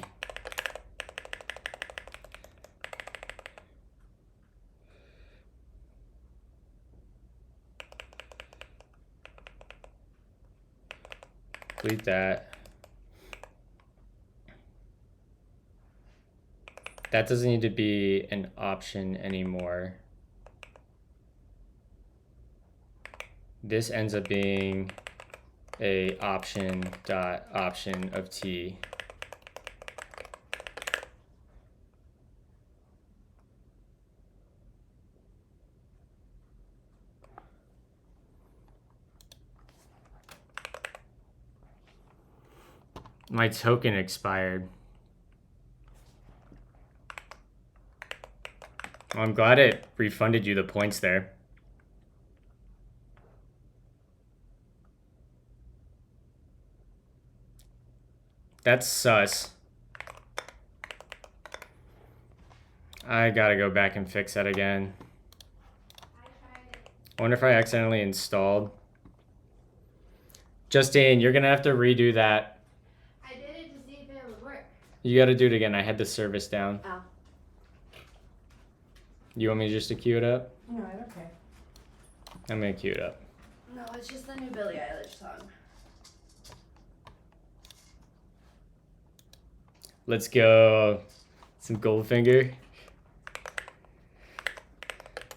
Delete that. That doesn't need to be an option anymore. This ends up being a option of T. My token expired. Well, I'm glad it refunded you the points there. That's sus. I gotta go back and fix that again. I wonder if I accidentally installed. Justine, you're gonna have to redo that. I did it to see if it would work. You gotta do it again. I had the service down. Oh. You want me just to queue it up? No, I don't care. I'm gonna queue it up. No, it's just the new Billie Eilish song. Let's go. Some Goldfinger.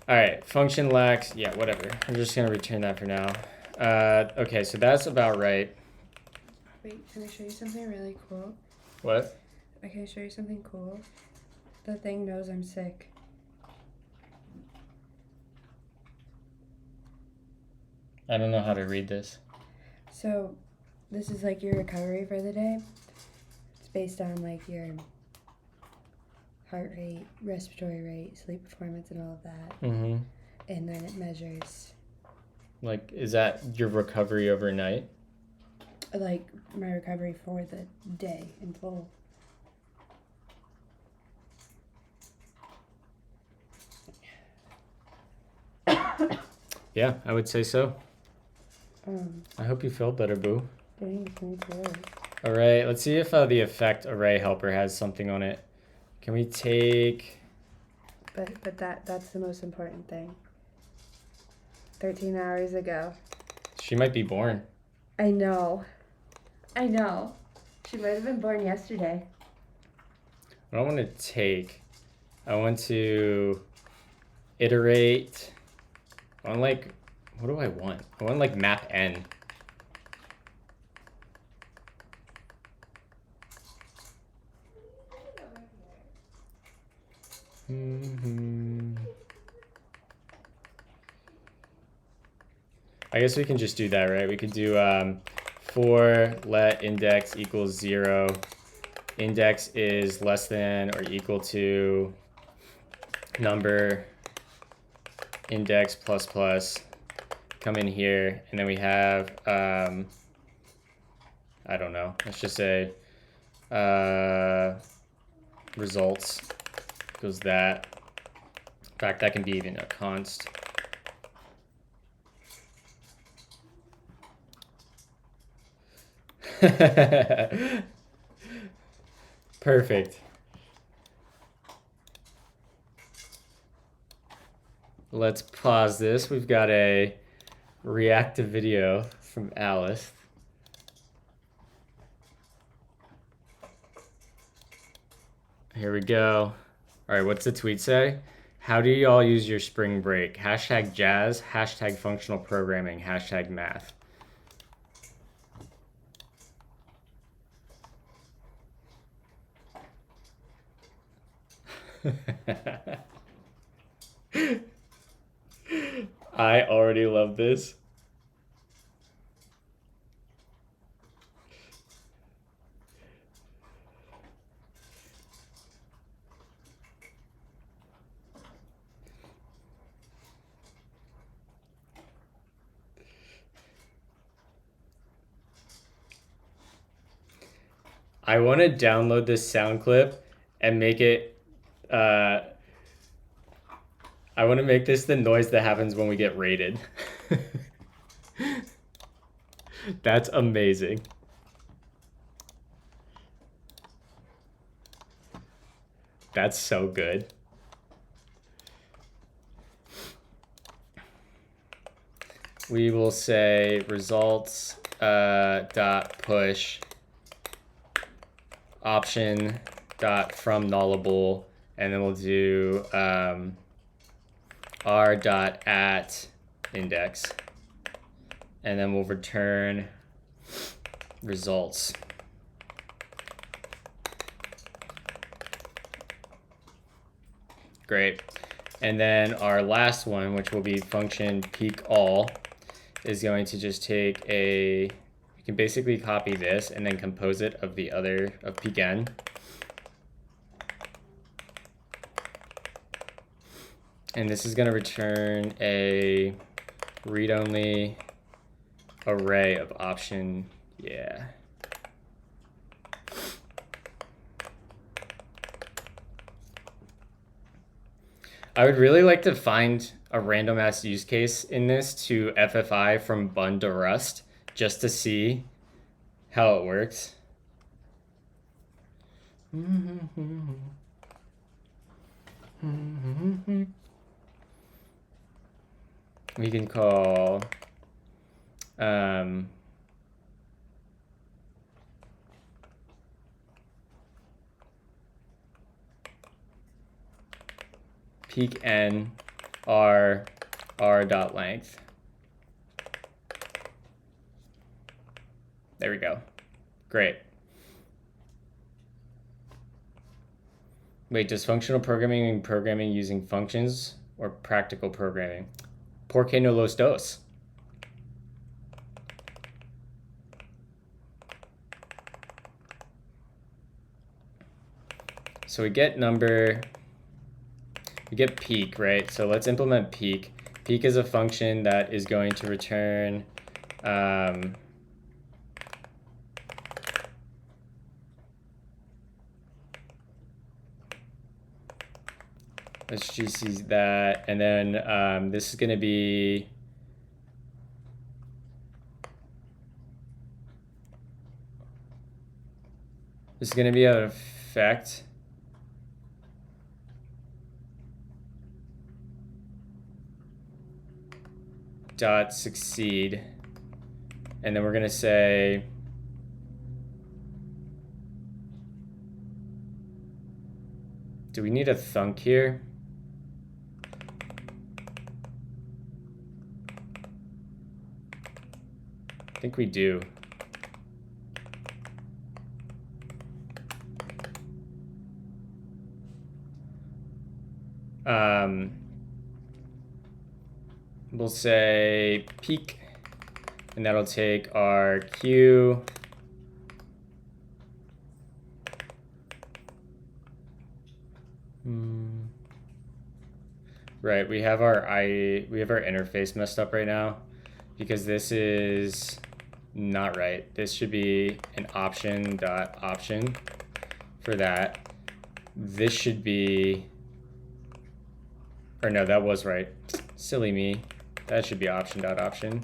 All right, function lacks, yeah, whatever. I'm just gonna return that for now. Okay, so that's about right. Wait, can I show you something really cool? What? Can I show you something cool? The thing knows I'm sick. I don't know how to read this. So, this is like your recovery for the day. It's based on like your heart rate, respiratory rate, sleep performance, and all of that. Mm-hmm. And then it measures Like, is that your recovery overnight? like my recovery for the day in full. Yeah, I would say so. Um, I hope you feel better, boo. Thanks, me too. All right, let's see if the effect array helper has something on it. Can we take... But that's the most important thing. 13 hours ago. She might be born. I know. She might have been born yesterday. What I want to take, I want to iterate on like, what do I want? I want like map n. I guess we can just do that, right? We could do for let index equals 0. Index is less than or equal to number index plus plus. Come in here, and then we have, I don't know, let's just say results equals that. In fact, that can be even a const. Perfect. Let's pause this. We've got a reactive video from Alice. Here we go. All right, what's the tweet say? How do you all use your spring break? Hashtag jazz, hashtag functional programming, hashtag math. I already love this. I want to download this sound clip and make it, I want to make this the noise that happens when we get raided. That's amazing. That's so good. We will say results dot push option dot from nullable, and then we'll do r dot at index, and then we'll return results. Great. And then our last one, which will be function peak all, is going to just take a, you can basically copy this and then compose it of the other, of peak n. And this is going to return a read-only array of option, yeah. I would really like to find a random ass use case in this to FFI from Bun to Rust just to see how it works. We can call peak n r dot length. There we go. Great. Wait, does functional programming mean programming using functions or practical programming? ¿Por qué no los dos? So we get number, we get peak, right? So let's implement peak. Peak is a function that is going to return let's just use that, and then this is going to be an effect dot succeed, and then we're going to say do we need a thunk here? I think we do. We'll say peak, and that'll take our Q. Right, we have our interface messed up right now because this is not right. This should be an option dot option for that. This should be, or no, that was right. Silly me. That should be option dot option.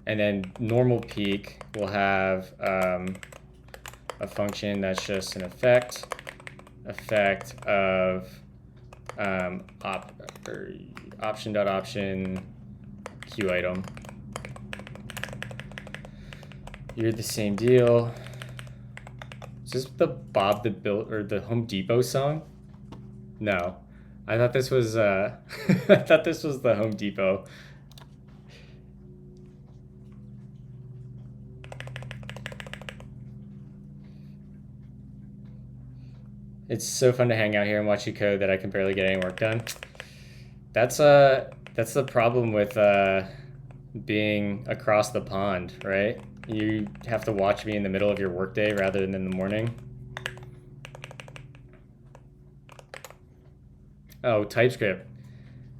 And then normal peak will have a function that's just an effect of option dot option Q item. You're the same deal. Is this the Bob the Builder or the Home Depot song? No, I thought this was I thought this was the Home Depot. It's so fun to hang out here and watch you code that I can barely get any work done. That's the problem with being across the pond, right? You have to watch me in the middle of your workday rather than in the morning. Oh, TypeScript.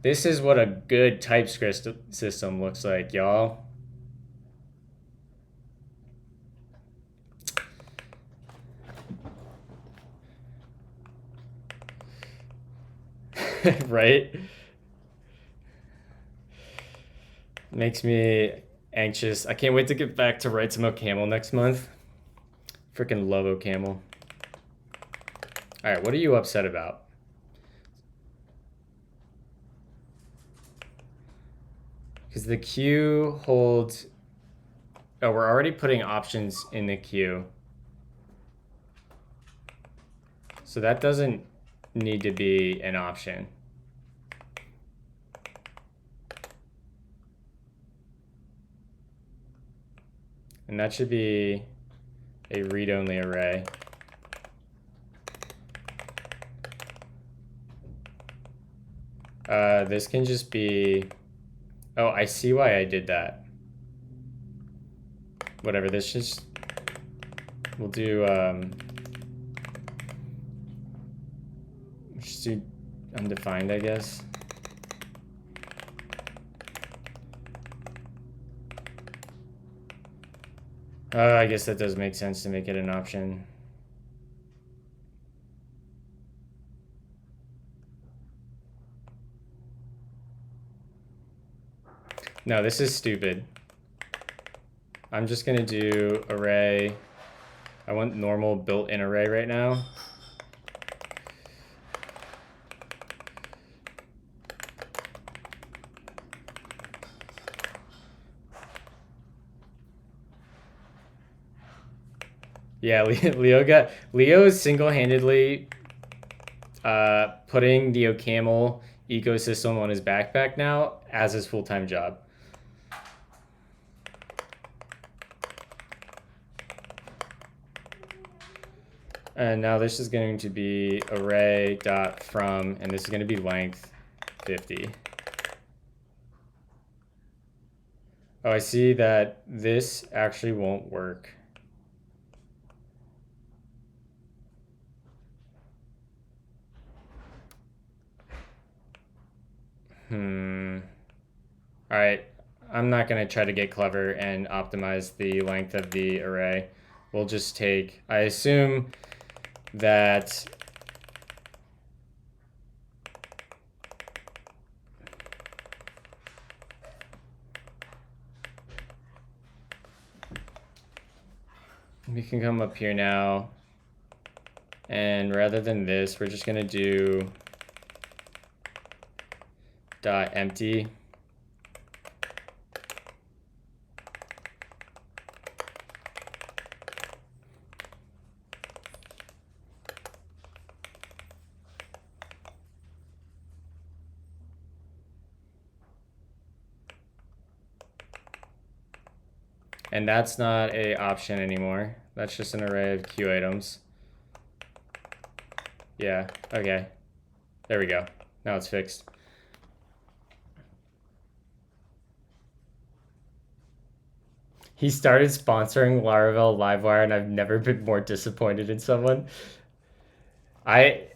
This is what a good TypeScript system looks like, y'all. Right? Makes me anxious. I can't wait to get back to write some OCaml next month. Freaking love OCaml. All right, what are you upset about? Because the queue holds... Oh, we're already putting options in the queue. So that doesn't need to be an option. And that should be a read-only array. This can just be... Oh, I see why I did that. Whatever, this just... We'll do... Just do undefined, I guess. I guess that does make sense to make it an option. No, this is stupid. I'm just gonna do array. I want normal built-in array right now. Yeah, Leo is single-handedly putting the OCaml ecosystem on his backpack now as his full-time job. And now this is going to be array.from, and this is going to be length 50. Oh, I see that this actually won't work. All right, I'm not going to try to get clever and optimize the length of the array. We'll just take, I assume that we can come up here now, and rather than this, we're just going to do dot empty. And that's not a option anymore. That's just an array of queue items. Yeah, okay. There we go. Now it's fixed. He started sponsoring Laravel Livewire, and I've never been more disappointed in someone. I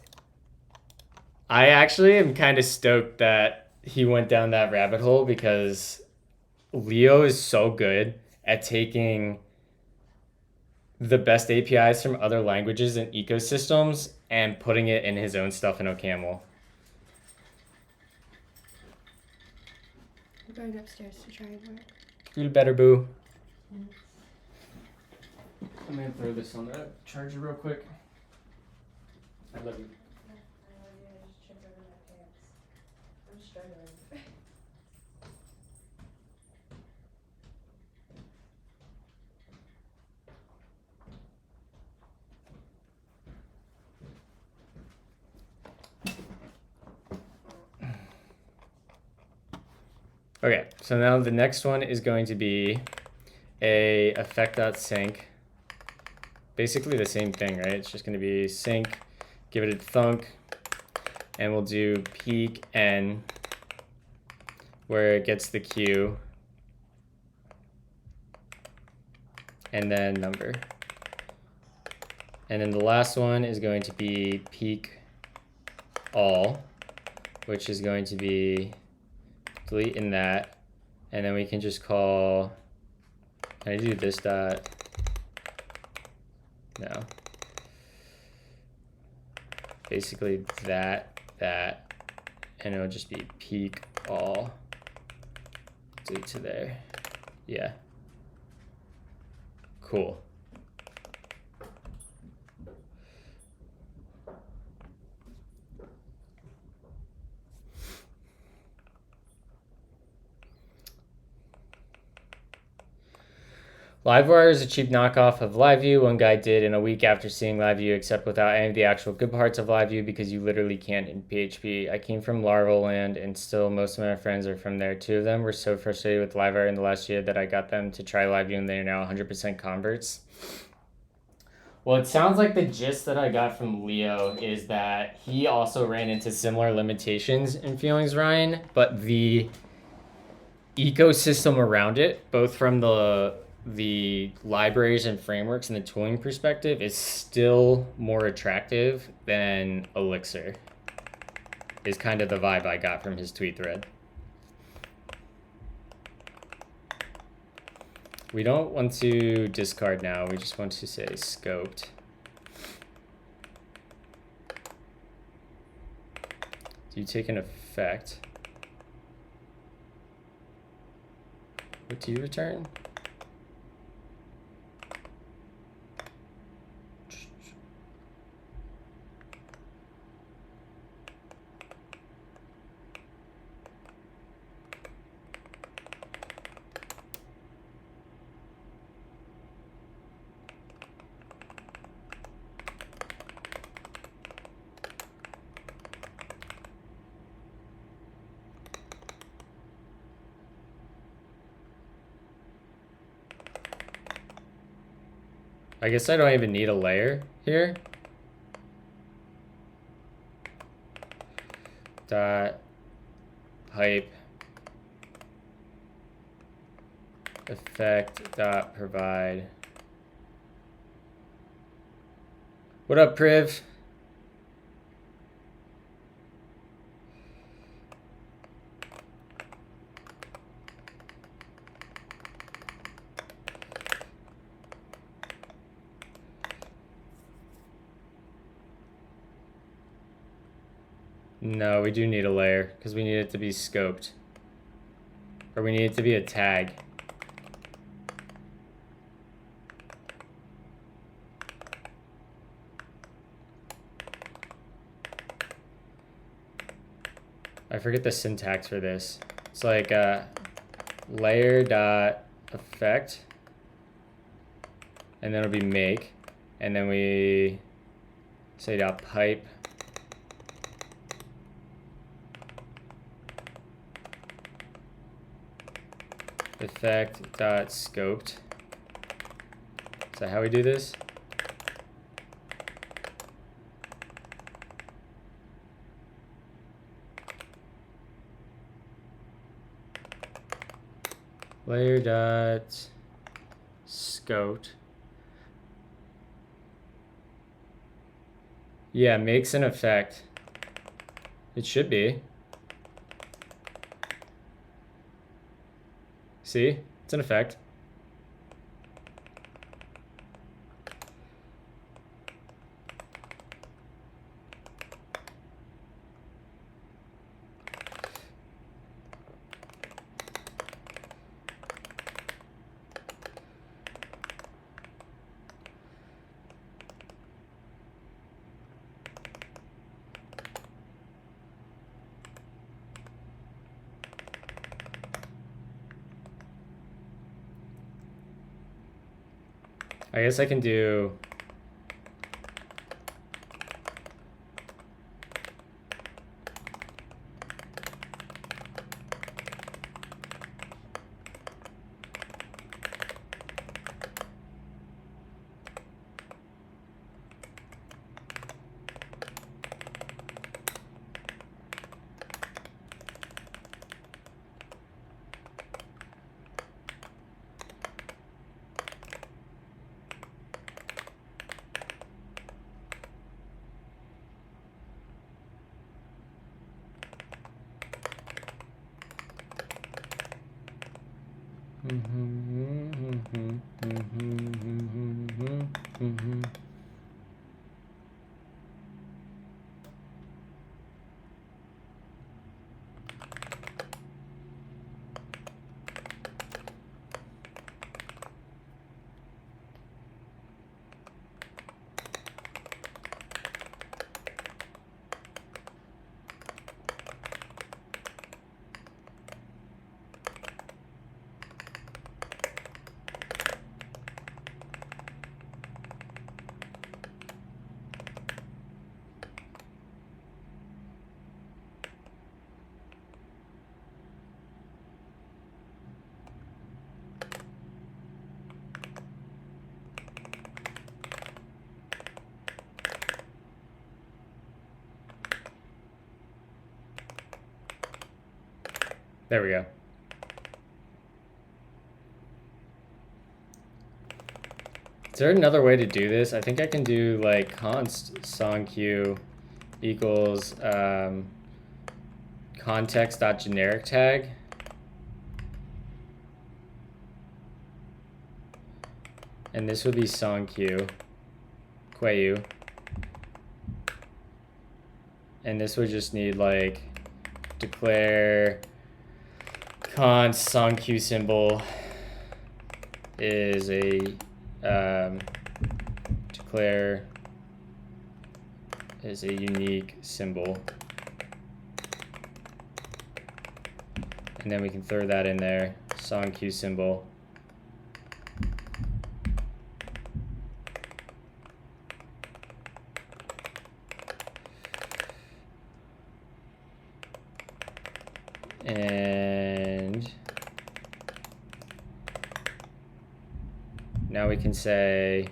actually am kind of stoked that he went down that rabbit hole, because Leo is so good at taking the best APIs from other languages and ecosystems and putting it in his own stuff in OCaml. I'm going upstairs to try and work. Feel better, boo. I'm gonna throw this on the charger real quick. I love you. I just tripped over my pants. I'm struggling. Okay, so now the next one is going to be a effect.sync. Basically the same thing, right? It's just going to be sync, give it a thunk, and we'll do peak n, where it gets the queue, and then number. And then the last one is going to be peak all, which is going to be delete in that, and then we can just call, can I do this dot? No. Basically that, and it'll just be peak all, delete to there. Yeah. Cool. Livewire is a cheap knockoff of LiveView. One guy did in a week after seeing LiveView, except without any of the actual good parts of LiveView, because you literally can't in PHP. I came from Laravel land, and still most of my friends are from there. 2 of them were so frustrated with Livewire in the last year that I got them to try LiveView, and they are now 100% converts. Well, it sounds like the gist that I got from Leo is that he also ran into similar limitations in Feelings, Ryan, but the ecosystem around it, both from the libraries and frameworks and the tooling perspective, is still more attractive than Elixir, is kind of the vibe I got from his tweet thread. We don't want to discard now, we just want to say scoped. Do you take an effect? What do you return? I guess I don't even need a layer here. Dot pipe effect dot provide. What up, Priv? No, we do need a layer because we need it to be scoped. Or we need it to be a tag. I forget the syntax for this. It's like layer dot effect, and then it'll be make, and then we say dot pipe effect dot scoped. Is that how we do this? Layer dot scoped. Yeah, makes an effect. It should be. See? It's an effect. I guess I can do There we go. Is there another way to do this? I think I can do like const songq equals context.generic tag. And this would be songq, queue. And this would just need like declare const songq symbol is a declare is a unique symbol, and then we can throw that in there, songq symbol. And now we can say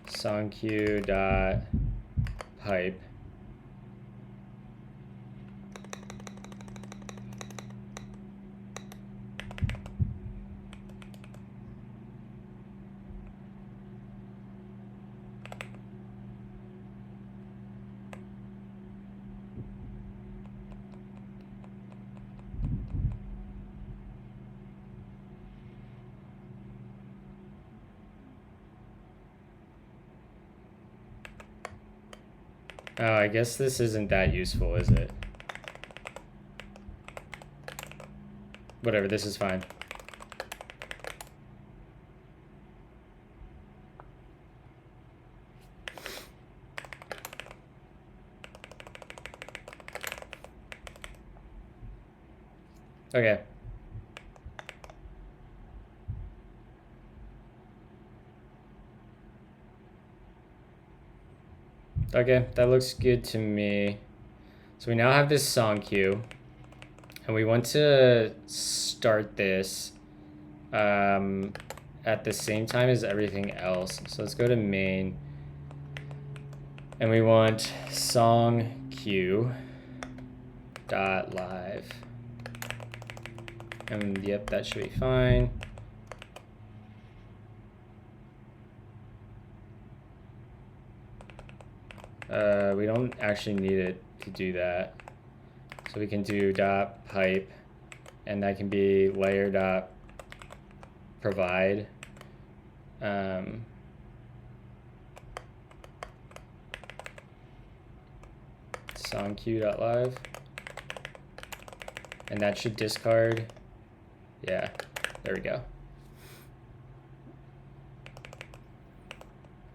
songq dot pipe Oh, I guess this isn't that useful, is it? Whatever, this is fine. Okay. Okay, that looks good to me. So we now have this song queue, and we want to start this at the same time as everything else. So let's go to main, and we want song queue dot live, and yep, that should be fine. We don't actually need it to do that. So we can do dot pipe, and that can be layer dot provide. Song queue dot live, and that should discard. Yeah, there we go.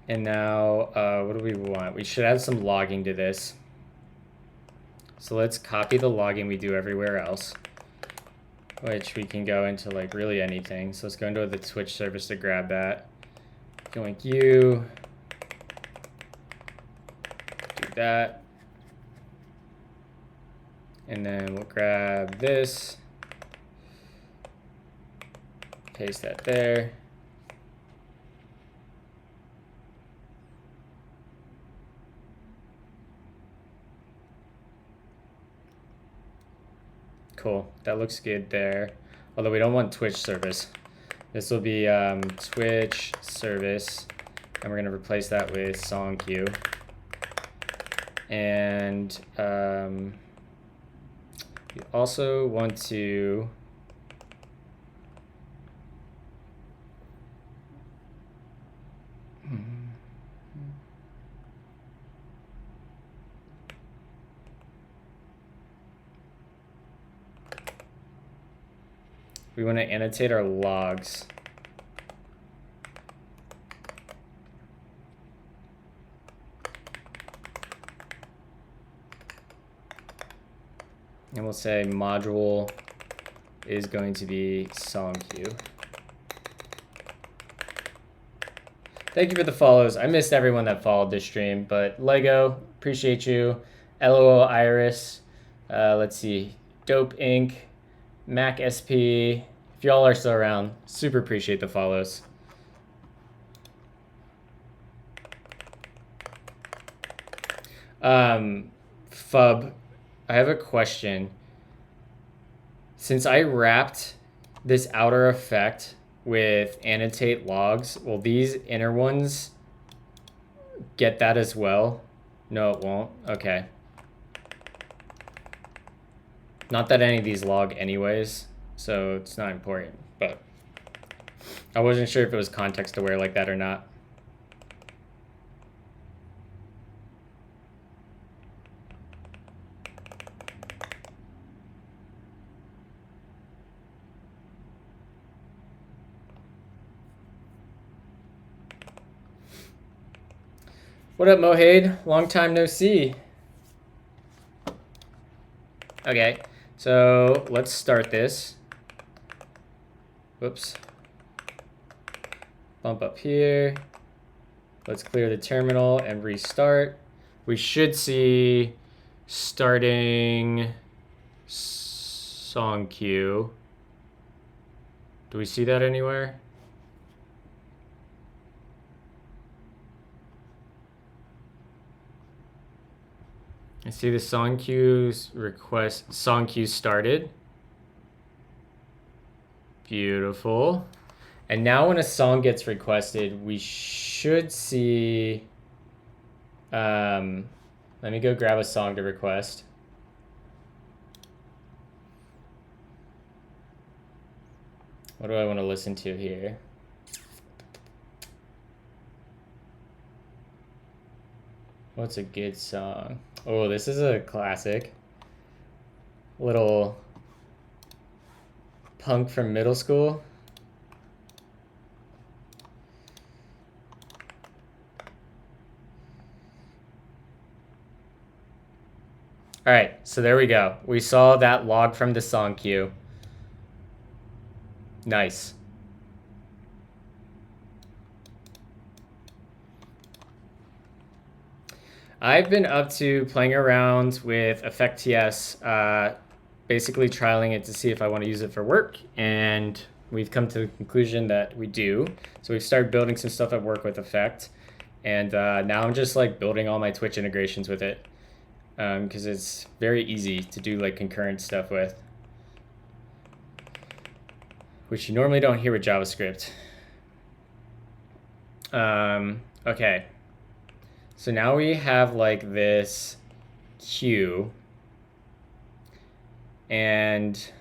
And now, what do we want? We should add some logging to this. So let's copy the logging we do everywhere else, which we can go into like really anything. So let's go into the Twitch service to grab that. Link you, do that. And then we'll grab this, paste that there. Cool, that looks good there. Although we don't want Twitch service. This will be Twitch service, and we're gonna replace that with song queue. And we also want to annotate our logs. And we'll say module is going to be song queue. Thank you for the follows. I missed everyone that followed this stream, but Lego, appreciate you. LOL Iris, let's see, Dope Inc., Mac SP. If y'all are still around, super appreciate the follows. Fub, I have a question. Since I wrapped this outer effect with annotate logs, will these inner ones get that as well? No, it won't. Okay. Not that any of these log anyways, so it's not important, but I wasn't sure if it was context aware like that or not. What up, Mohade? Long time no see. Okay, so let's start this. Whoops. Bump up here. Let's clear the terminal and restart. We should see starting song queue. Do we see that anywhere? I see the song queue's request. Song queue started. Beautiful. And now when a song gets requested, we should see, let me go grab a song to request. What do I want to listen to here? What's a good song? Oh, this is a classic. Little punk from middle school. All right, so there we go. We saw that log from the song queue. Nice. I've been up to playing around with EffectTS, basically trialing it to see if I want to use it for work, and we've come to the conclusion that we do. So we've started building some stuff at work with Effect, and now I'm just like building all my Twitch integrations with it, because it's very easy to do like concurrent stuff with, which you normally don't hear with JavaScript. Okay. So now we have like this queue, and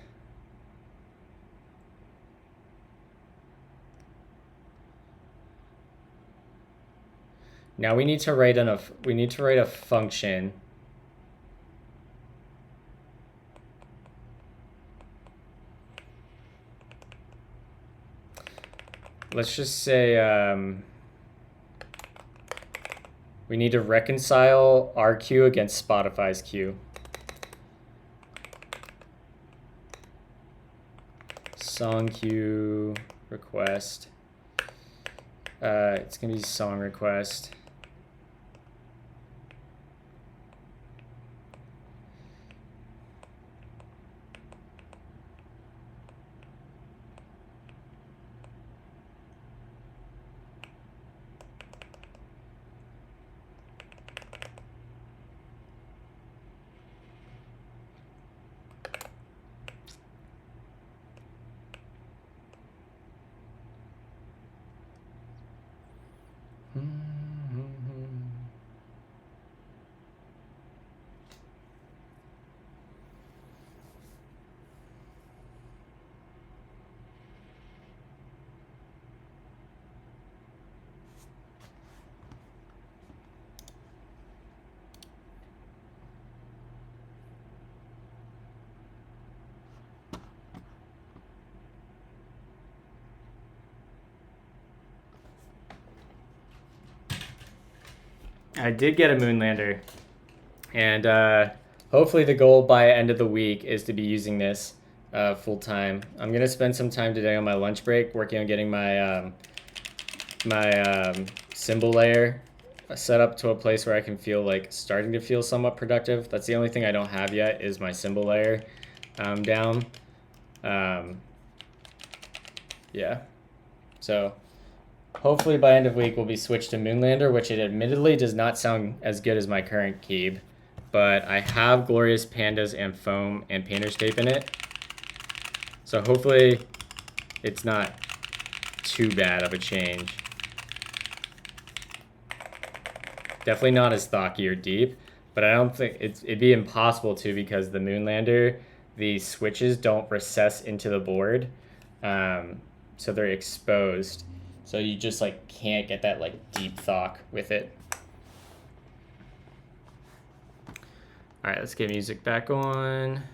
now we need to write a function. Let's just say we need to reconcile our queue against Spotify's queue. Song queue request. It's gonna be song request. I did get a Moonlander, and hopefully the goal by end of the week is to be using this full time. I'm gonna spend some time today on my lunch break working on getting my symbol layer set up to a place where I can feel like starting to feel somewhat productive. That's the only thing I don't have yet is my symbol layer down. Yeah, so hopefully by end of week we'll be switched to Moonlander, which it admittedly does not sound as good as my current Keeb, but I have Glorious Pandas and Foam and Painter's Tape in it, so hopefully it's not too bad of a change. Definitely not as thocky or deep, but I don't think it'd be impossible to, because the Moonlander, the switches don't recess into the board, so they're exposed. So you just like can't get that like deep thock with it. All right, let's get music back on.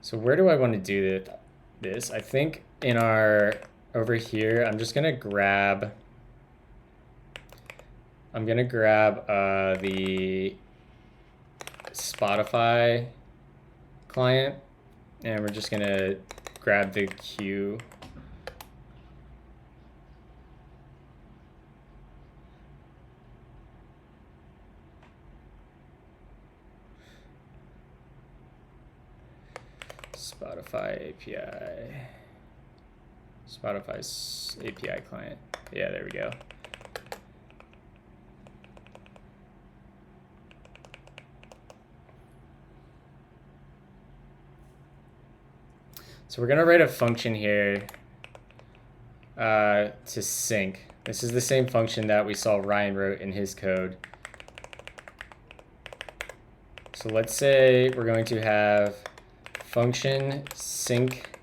So where do I want to do this? I think in our over here, I'm gonna grab the Spotify client, and we're just gonna grab the queue. Spotify's API client. Yeah, there we go. So we're gonna write a function here to sync. This is the same function that we saw Ryan wrote in his code. So let's say we're going to have function sync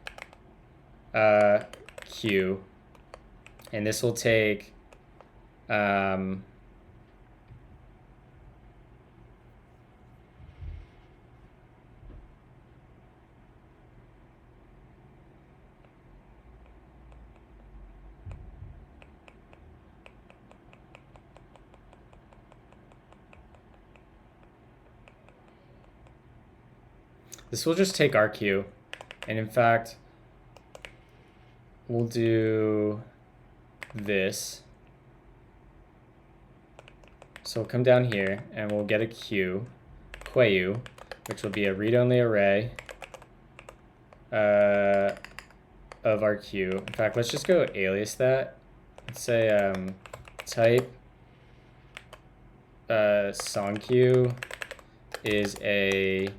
queue. And this will take this will just take our queue. And in fact, we'll do this. So we'll come down here and we'll get a queue, which will be a read-only array of our queue. In fact, let's just go alias that. Let's say type song queue is a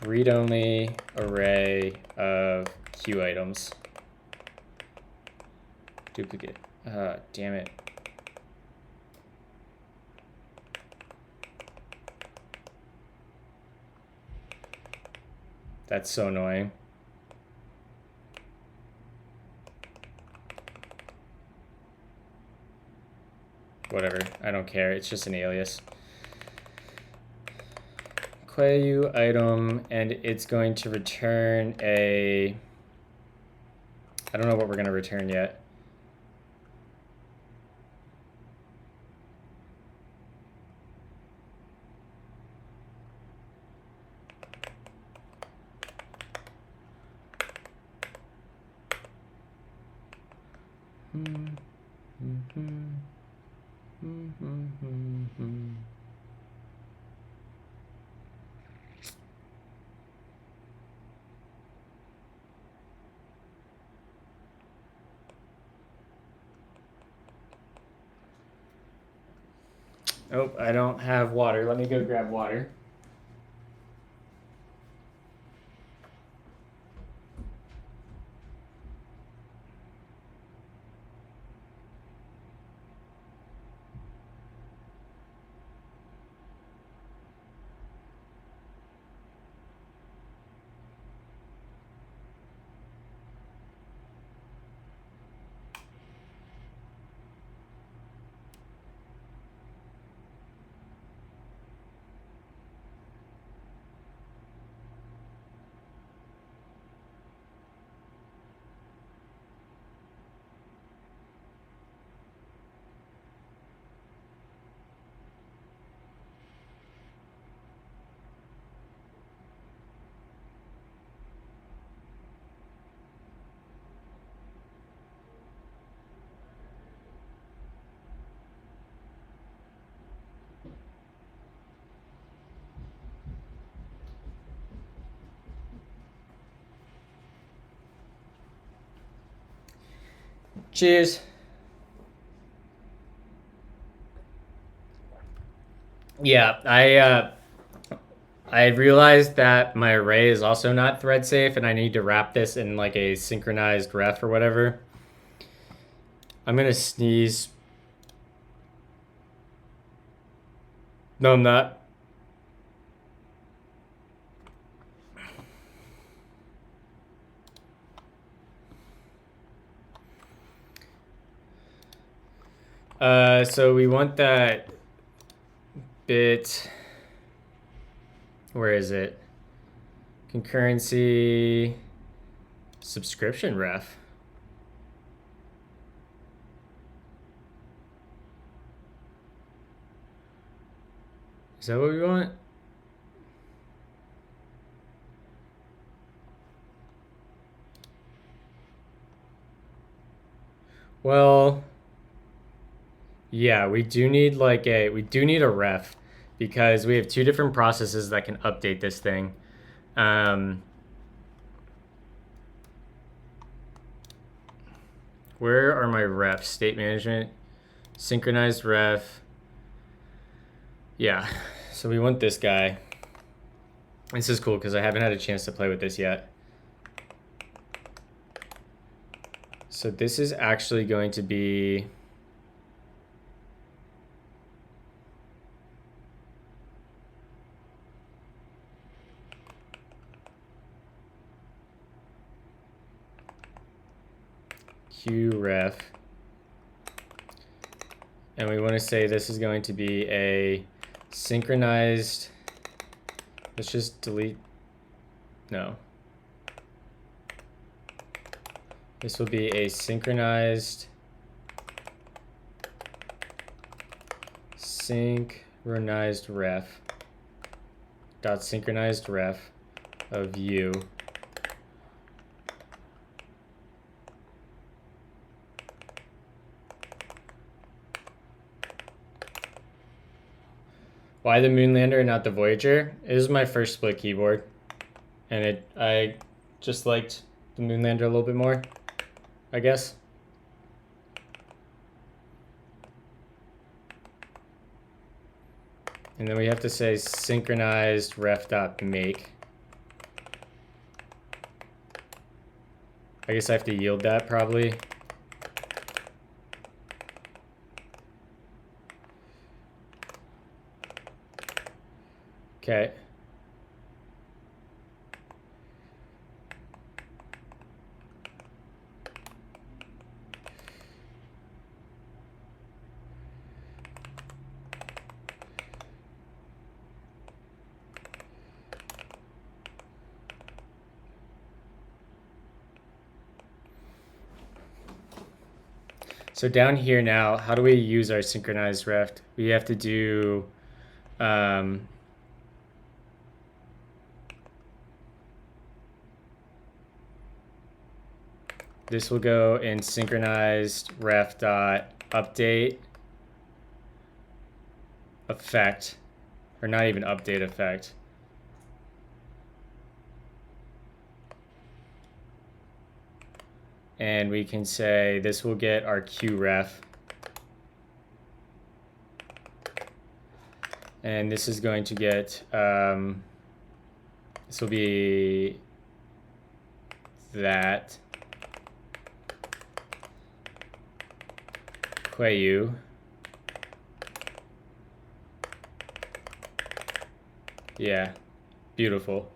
read-only array of queue items. Duplicate. Damn it. That's so annoying. Whatever, I don't care. It's just an alias. Queue item, and it's going to return a... I don't know what we're going to return yet. Oh, I don't have water. Let me go grab water. Cheers. Yeah, I realized that my array is also not thread safe, and I need to wrap this in like a synchronized ref or whatever. I'm gonna sneeze. No, I'm not. So we want that bit. Where is it? Concurrency subscription ref. Is that what we want? Well, yeah, we do need a ref because we have two different processes that can update this thing. Where are my refs? State management, synchronized ref. Yeah, so we want this guy. This is cool because I haven't had a chance to play with this yet. So this is actually going to be QRef and we want to say this is going to be a synchronized. Let's just delete. No. This will be a synchronized ref dot synchronized ref of you Why the Moonlander and not the Voyager? It was my first split keyboard, and I just liked the Moonlander a little bit more, I guess. And then we have to say synchronized ref.make. I guess I have to yield that probably. Okay. So down here now, how do we use our synchronized ref? We have to do this will go in synchronized ref dot update effect, or not even update effect. And we can say this will get our Q ref. And this is going to get, this will be that. Quayu. Yeah, beautiful.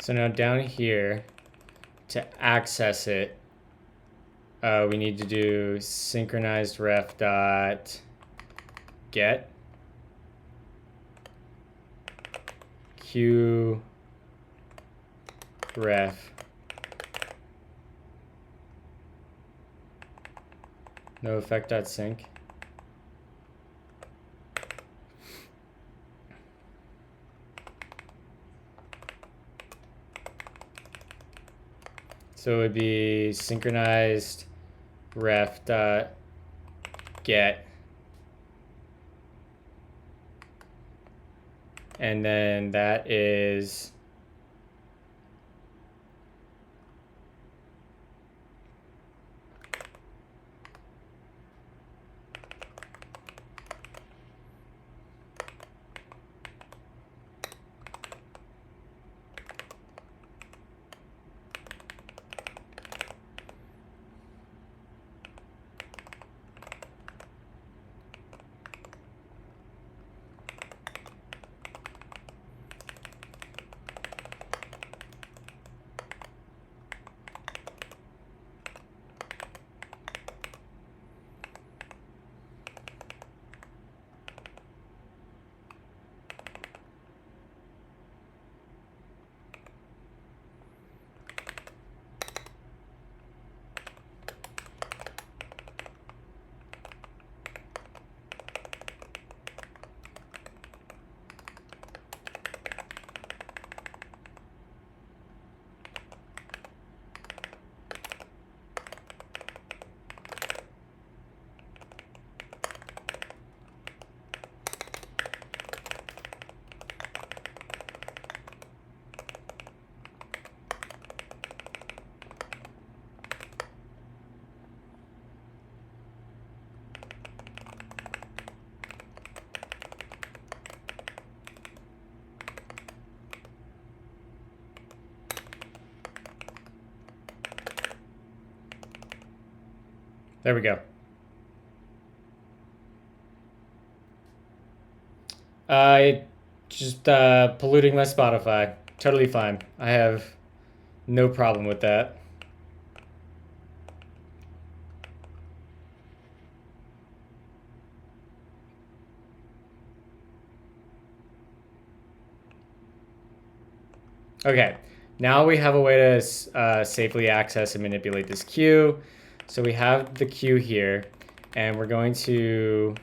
So now down here, to access it, we need to do synchronized ref dot get Q ref no effect dot sync. So it would be synchronized ref dot get, and then that is There we go. Just polluting my Spotify. Totally fine. I have no problem with that. Okay, now we have a way to safely access and manipulate this queue. So we have the queue here, and we're going to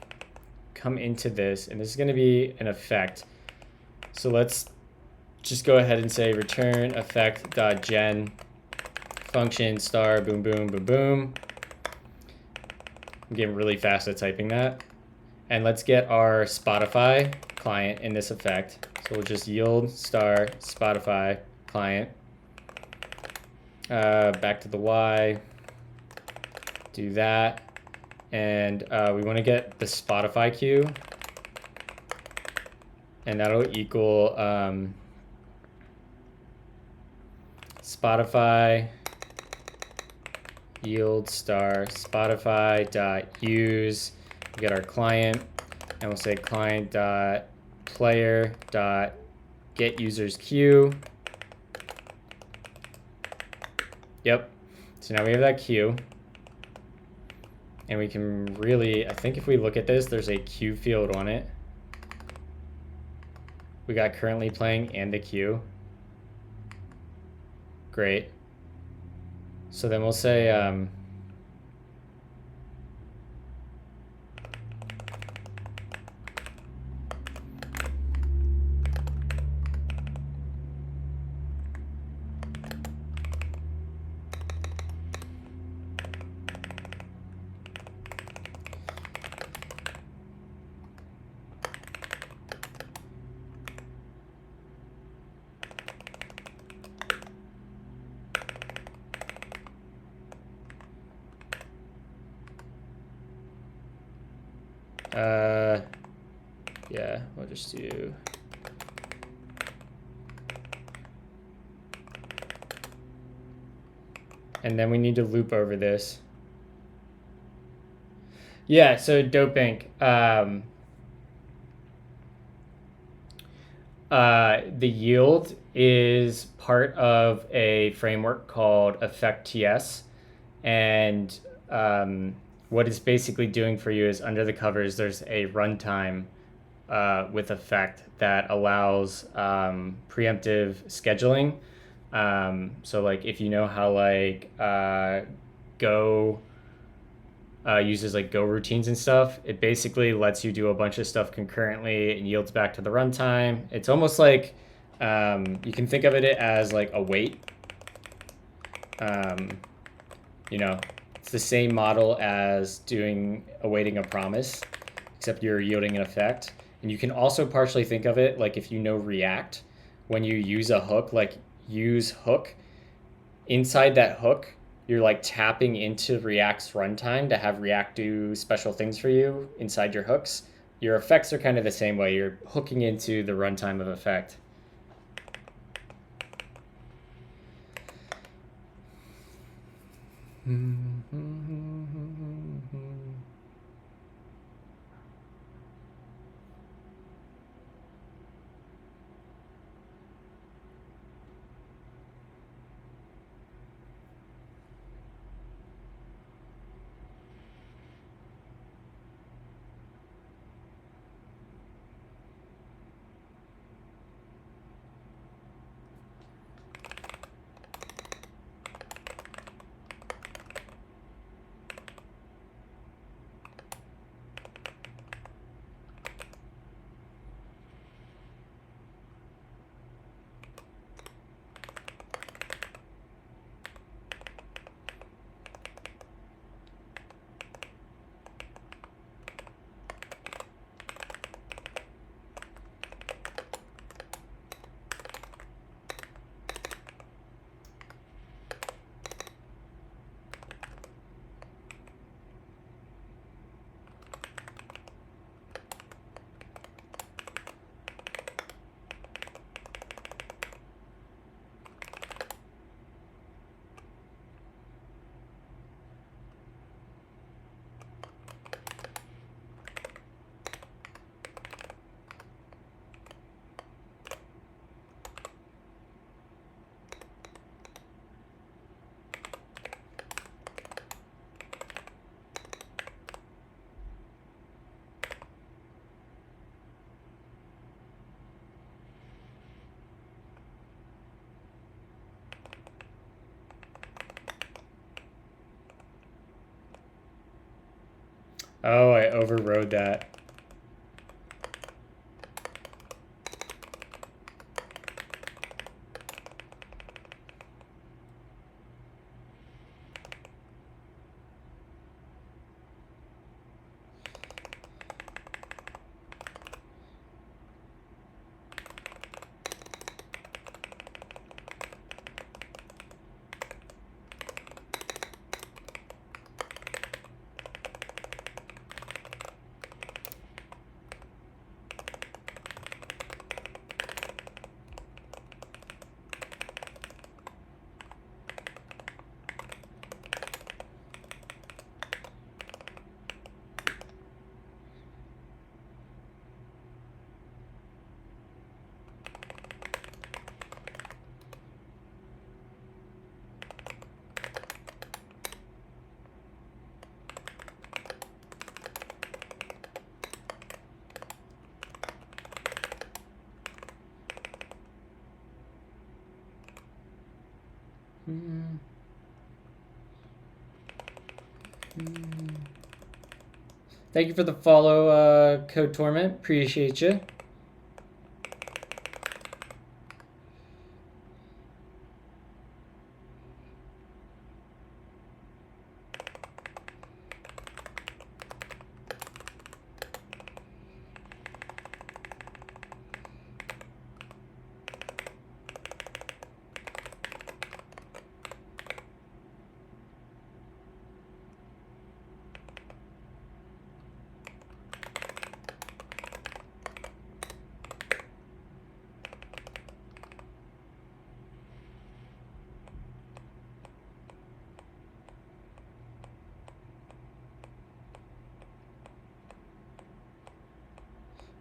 come into this, and this is going to be an effect. So let's just go ahead and say return effect.gen function star boom boom boom boom. I'm getting really fast at typing that. And let's get our Spotify client in this effect. So we'll just yield star Spotify client. Back to the Y. Do that. And we want to get the Spotify queue. And that'll equal Spotify yield star Spotify dot use. We get our client, and we'll say client dot player dot get users queue. Yep. So now we have that queue. And we can really, I think if we look at this, there's a queue field on it. We got currently playing and the queue. Great. So then we'll say yeah, we'll just do and then we need to loop over this. Yeah, so doping. The yield is part of a framework called EffectTS, and what it's basically doing for you is under the covers there's a runtime with effect that allows preemptive scheduling. So like if you know how like Go uses like Go routines and stuff, it basically lets you do a bunch of stuff concurrently and yields back to the runtime. It's almost like you can think of it as like a wait. You know, it's the same model as doing awaiting a promise, except you're yielding an effect. And you can also partially think of it like if you know React, when you use a hook, like use hook, inside that hook, you're like tapping into React's runtime to have React do special things for you inside your hooks. Your effects are kind of the same way. You're hooking into the runtime of effect. Oh, I overrode that. Thank you for the follow, Code Torment. Appreciate you.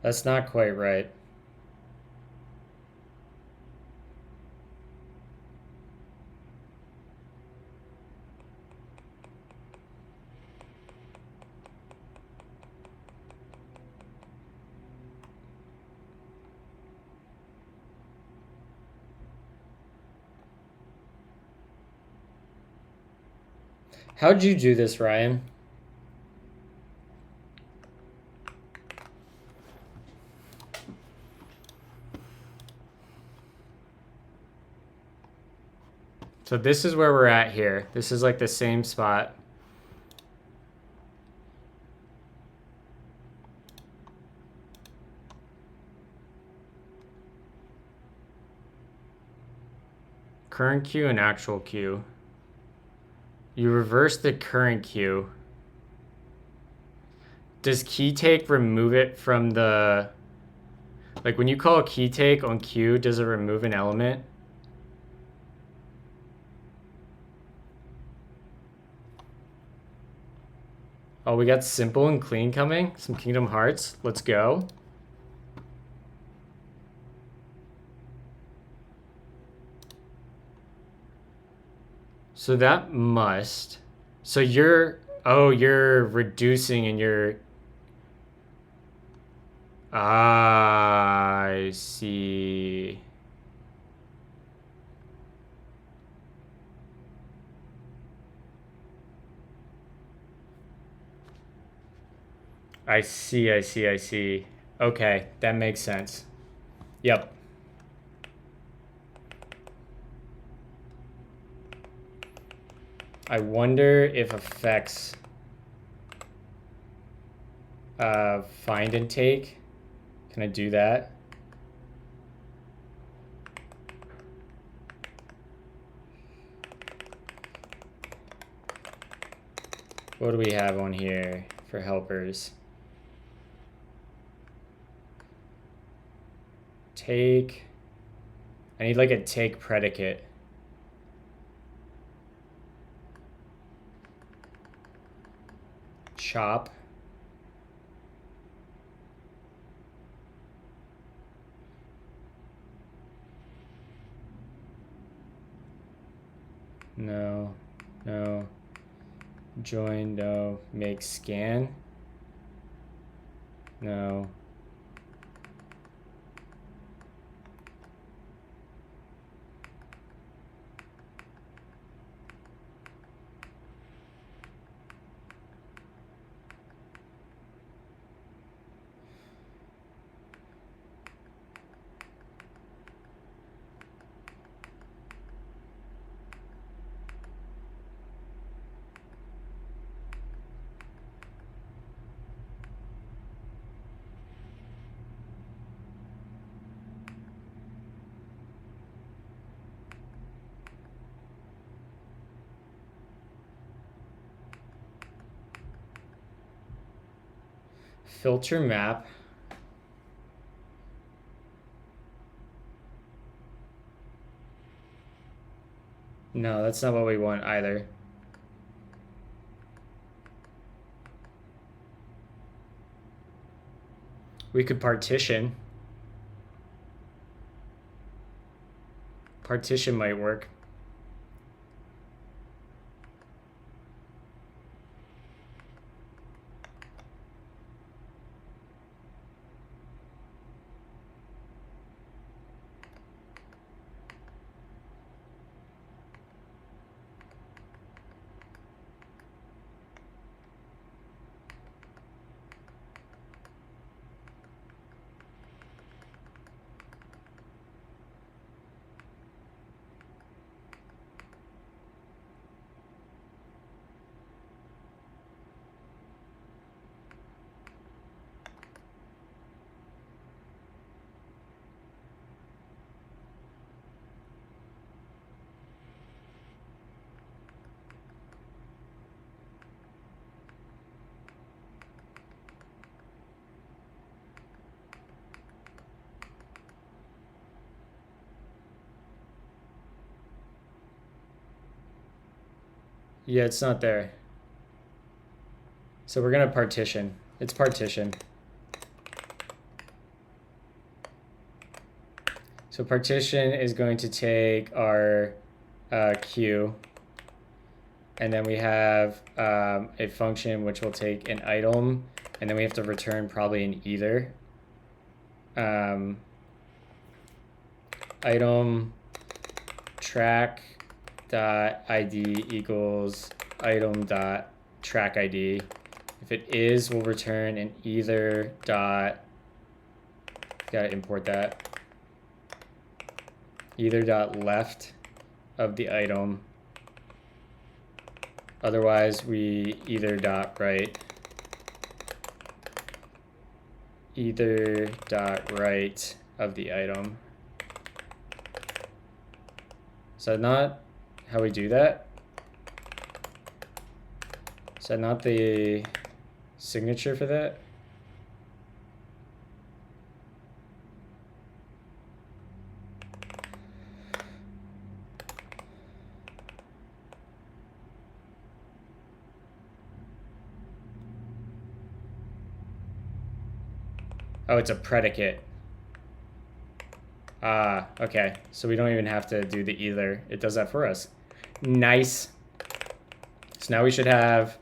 That's not quite right. How'd you do this, Ryan? So this is where we're at here. This is like the same spot. Current queue and actual queue. You reverse the current queue. Does key take remove it from the... Like when you call a key take on queue, does it remove an element? Oh, we got simple and clean coming. Some Kingdom Hearts. Let's go. So that must... So you're... Oh, you're reducing and you're... I see. I see. Okay, that makes sense. Yep. I wonder if effects find and take. Can I do that? What do we have on here for helpers? Take. I need like a take predicate. Chop. No. Join, no. Make scan. No. Filter map. No, that's not what we want either. We could partition. Partition might work. Yeah, it's not there. So we're gonna partition. It's partition. So partition is going to take our queue, and then we have a function which will take an item, and then we have to return probably an either. Item track dot ID equals item dot track ID. If it is, we'll return an either dot, gotta import that, either dot left of the item. Otherwise, we either dot right. Either dot right of the item. Is that not how we do that? Is that not the signature for that? Oh, it's a predicate. Ah, okay. So we don't even have to do the either. It does that for us. Nice. So now we should have,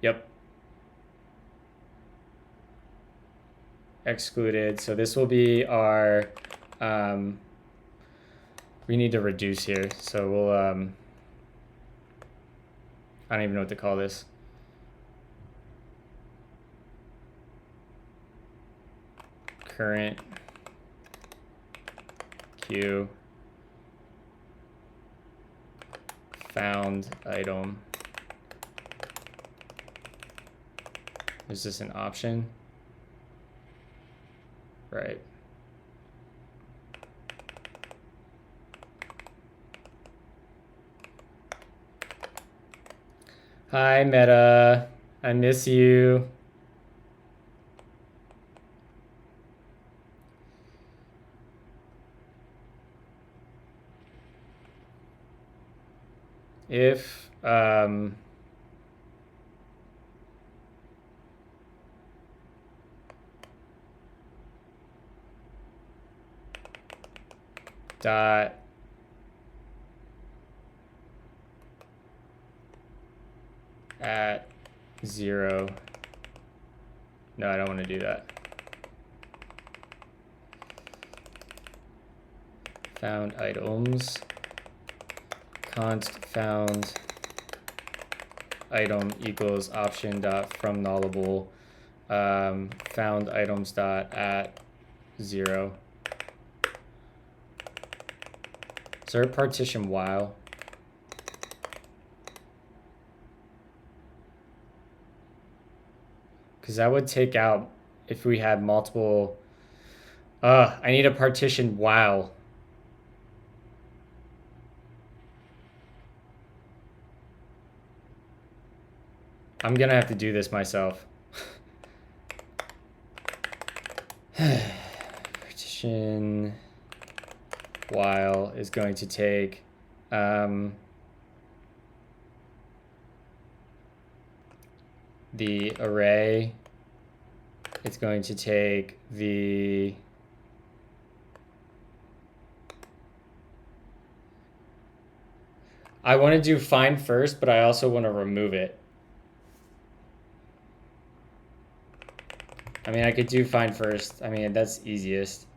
yep, excluded. So this will be our, we need to reduce here. So we'll, I don't even know what to call this. Current queue found item. Is this an option? Right. Hi, Meta. I miss you. If dot at 0. No, I don't want to do that. Found items. Const found item equals option dot from nullable found items dot at 0. Is there a partition while? Because that would take out if we had multiple. I need a partition while. I'm gonna have to do this myself. partition while is going to take the array. It's going to take the I want to do find first, but I also want to remove it. I mean, I could do find first. I mean, that's easiest.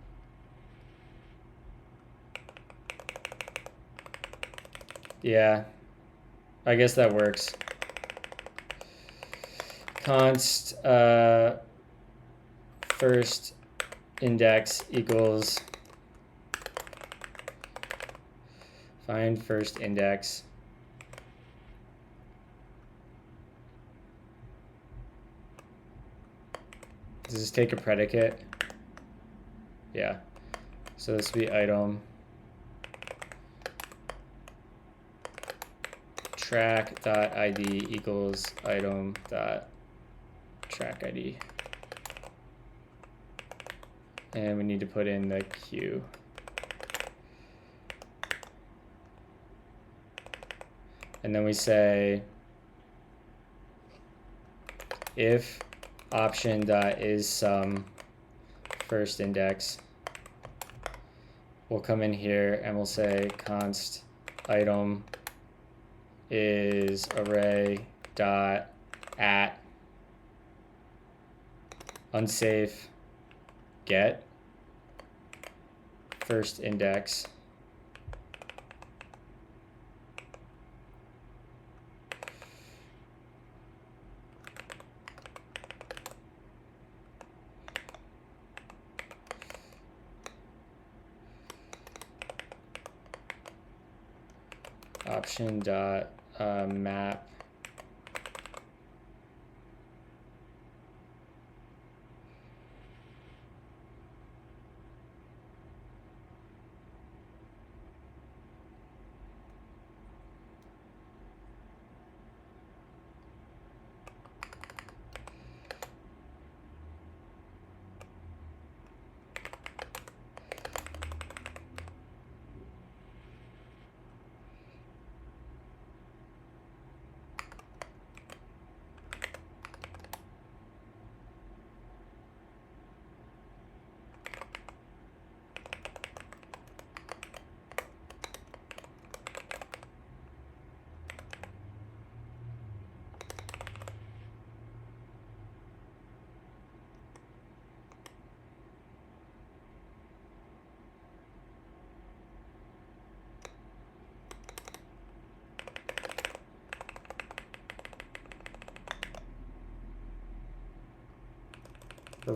Yeah, I guess that works. Const first index equals find first index. Does this take a predicate? Yeah. So this will be item track.id equals item.trackID. And we need to put in the queue. And then we say if option.isSum first index, we'll come in here and we'll say const item is array dot at unsafe get first index option dot map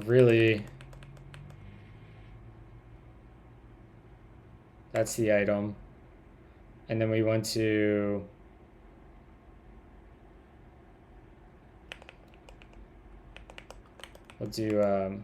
really that's the item. And then we want to we'll do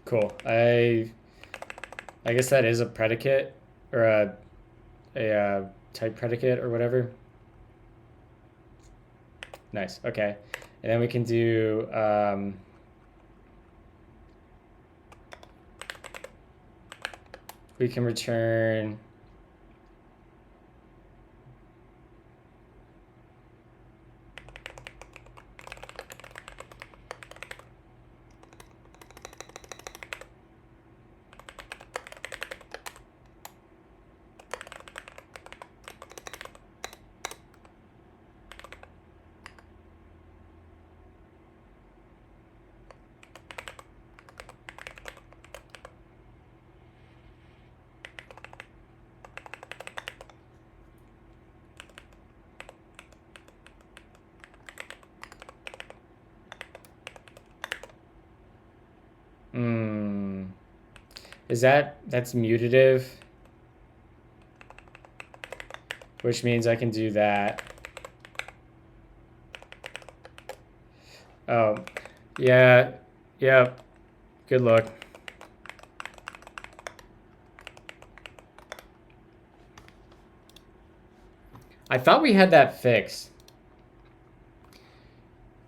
cool. I guess that is a predicate or a type predicate or whatever. Nice. Okay. And then we can do we can return that's mutative, which means I can do that. Oh, yeah, yep, good luck. I thought we had that fixed.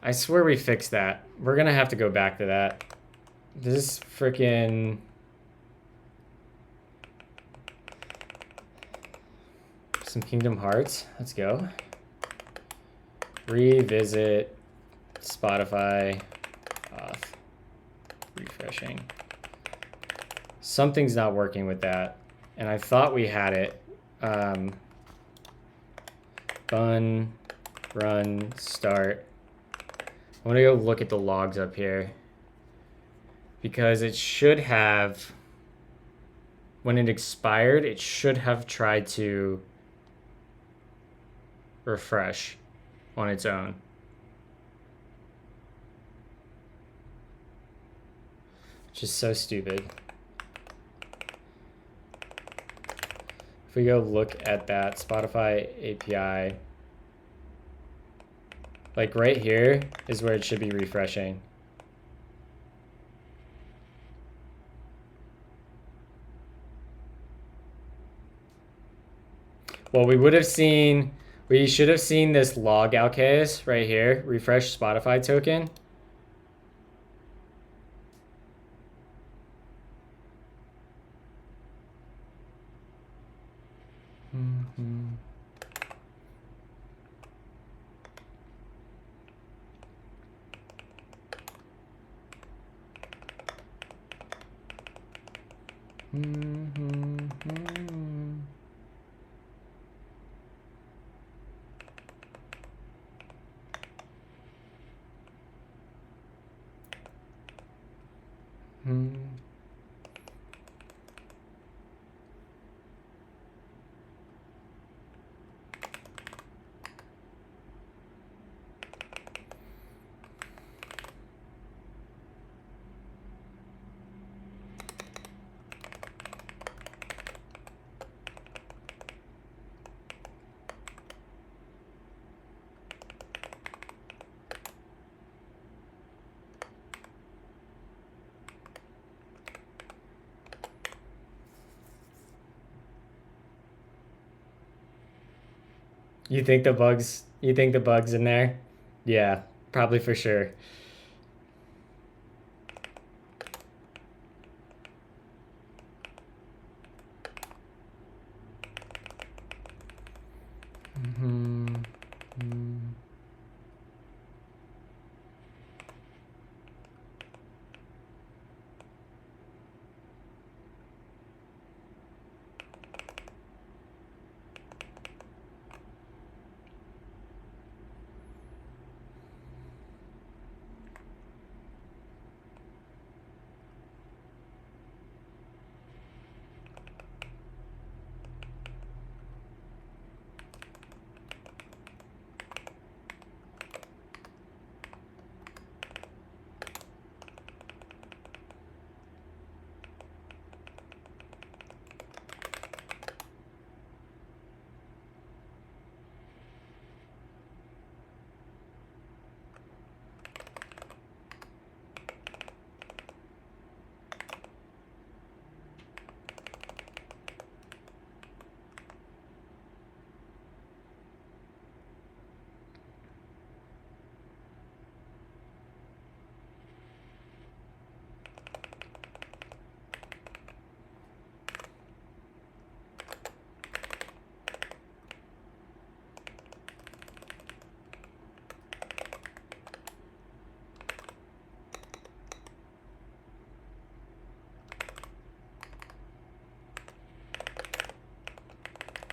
I swear we fixed that. We're gonna have to go back to that. This freaking... Some Kingdom Hearts. Let's go. Revisit Spotify off. Refreshing. Something's not working with that. And I thought we had it. Bun, run, start. I want to go look at the logs up here. Because it should have, when it expired, it should have tried to refresh on its own. Which is so stupid. If we go look at that Spotify API, like right here is where it should be refreshing. Well, we should have seen this log out case right here, refresh Spotify token. You think the bug's in there? Yeah, probably for sure.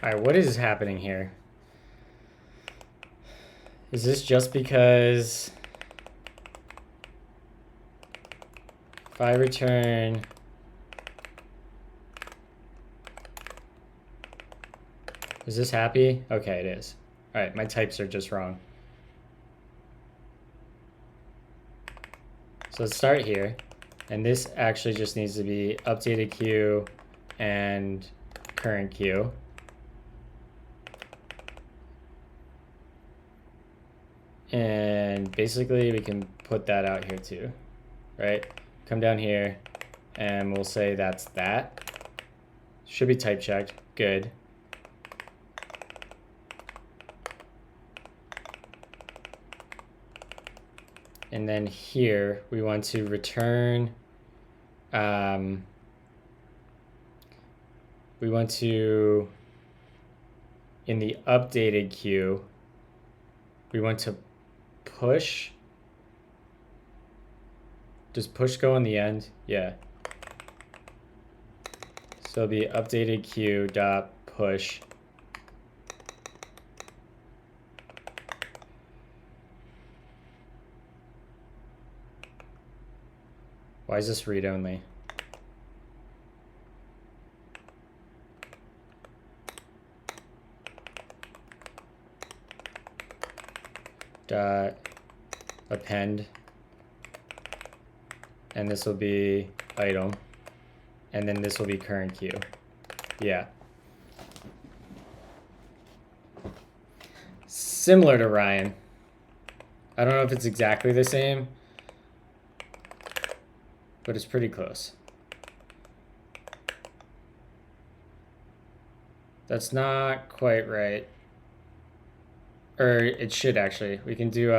All right, what is happening here? Is this just because if I return is this happy? Okay, it is. All right, my types are just wrong. So let's start here. And this actually just needs to be updated queue and current queue. And basically we can put that out here too, right? Come down here and we'll say that's that. Should be type checked, good. And then here we want to return, we want to, in the updated queue, we want to push. Does push go on the end? Yeah. So the updated queue dot push. Why is this read only? Dot append. And this will be item. And then this will be current queue. Yeah. Similar to Ryan. I don't know if it's exactly the same, but it's pretty close. That's not quite right. Or it should actually. We can do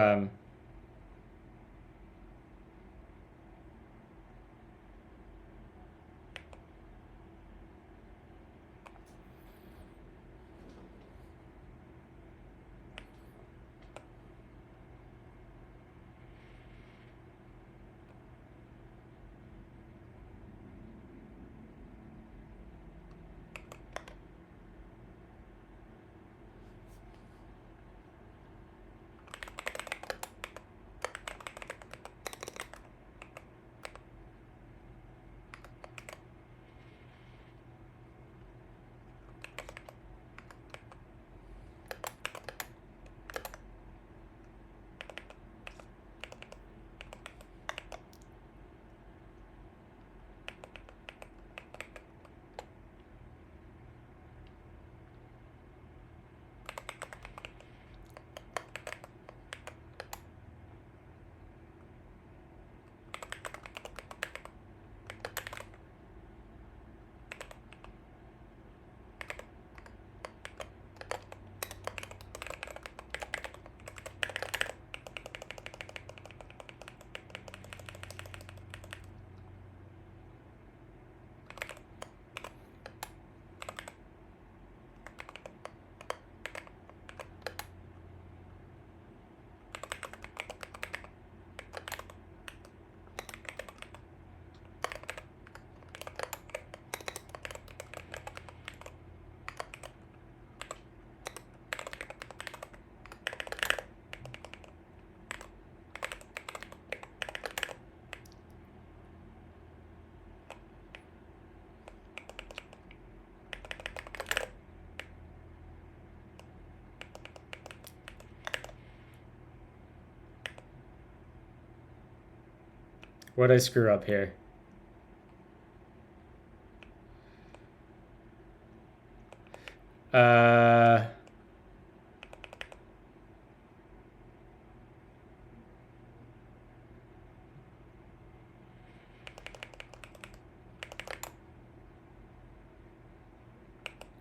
what I screw up here.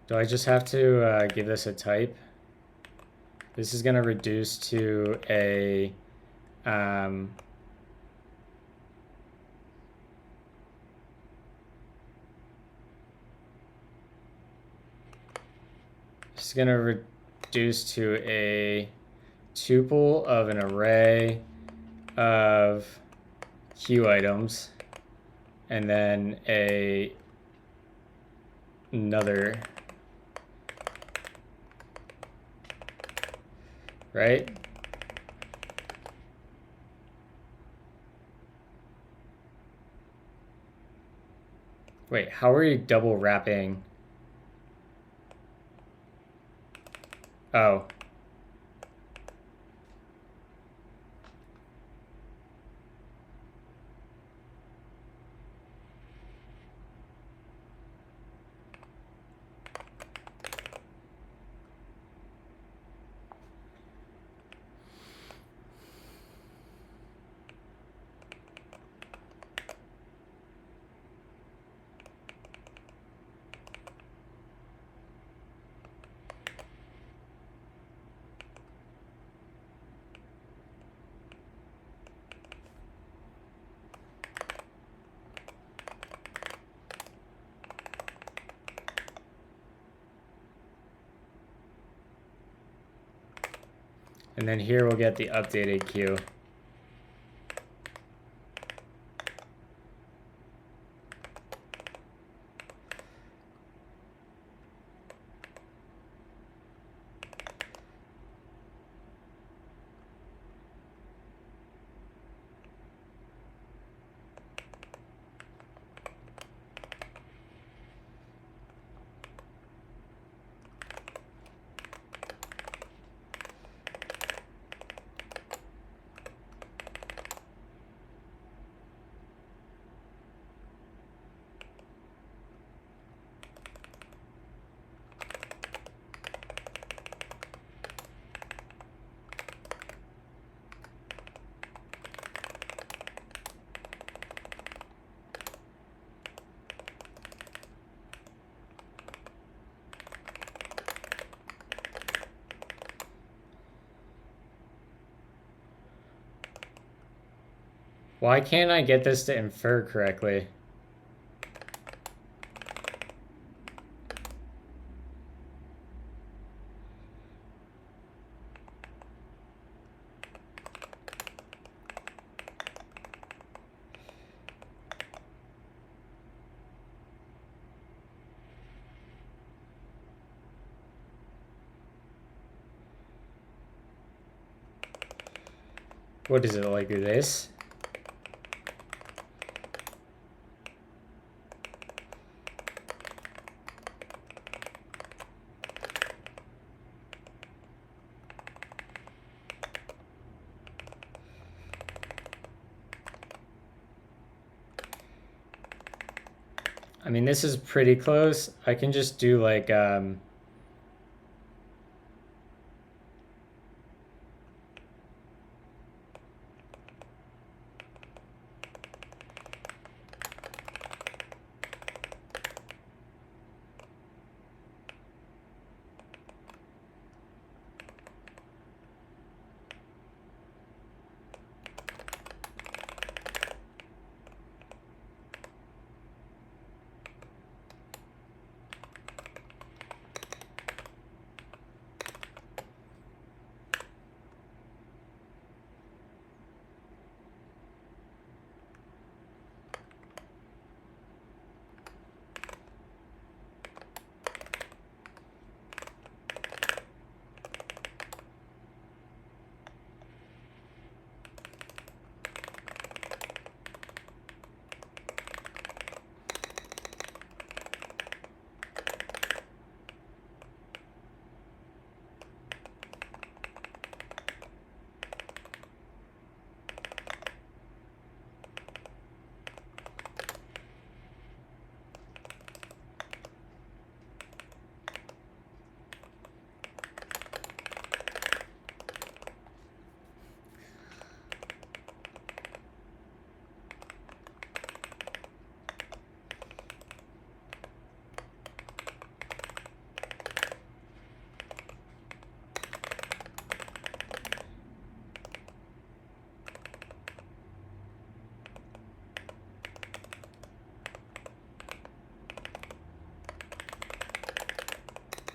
Do I just have to give this a type? This is going to reduce to a it's going to reduce to a tuple of an array of queue items and then another, right? Wait, how are you double wrapping? Oh. And then here we'll get the updated queue. Why can't I get this to infer correctly? What is it, like this? I mean, this is pretty close. I can just do like,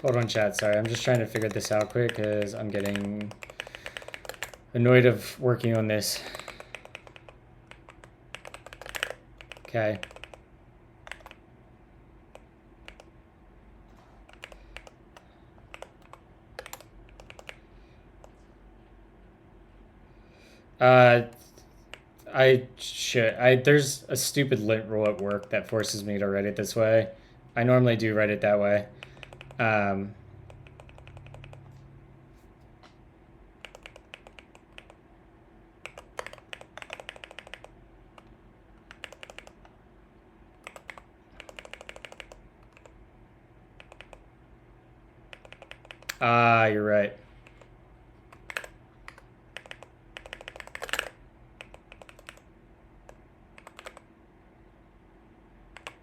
hold on, chat. Sorry, I'm just trying to figure this out quick because I'm getting annoyed of working on this. Okay. There's a stupid lint rule at work that forces me to write it this way. I normally do write it that way. You're right.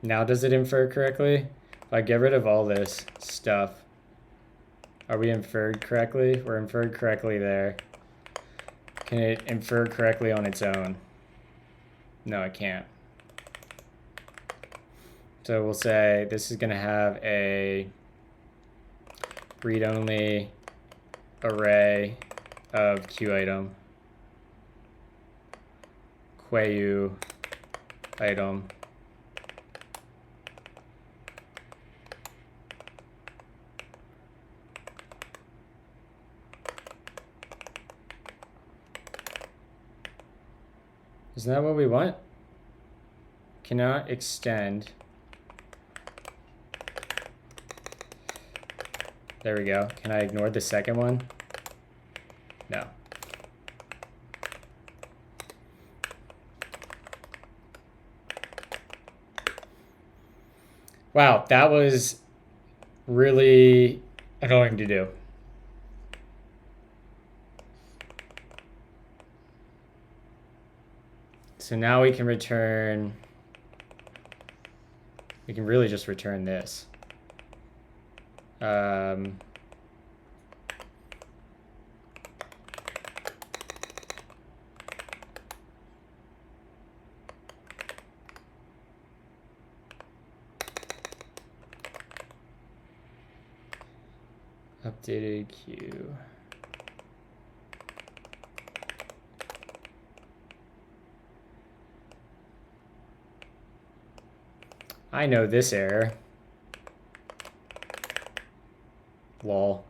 Now does it infer correctly? If I get rid of all this stuff, are we inferred correctly? We're inferred correctly there. Can it infer correctly on its own? No, it can't. So we'll say this is going to have a read-only array of queue item, queue item. Isn't that what we want? Cannot extend. There we go. Can I ignore the second one? No. Wow, that was really annoying to do. So now we can return, we can really just return this. Updated queue. I know this error. Lol.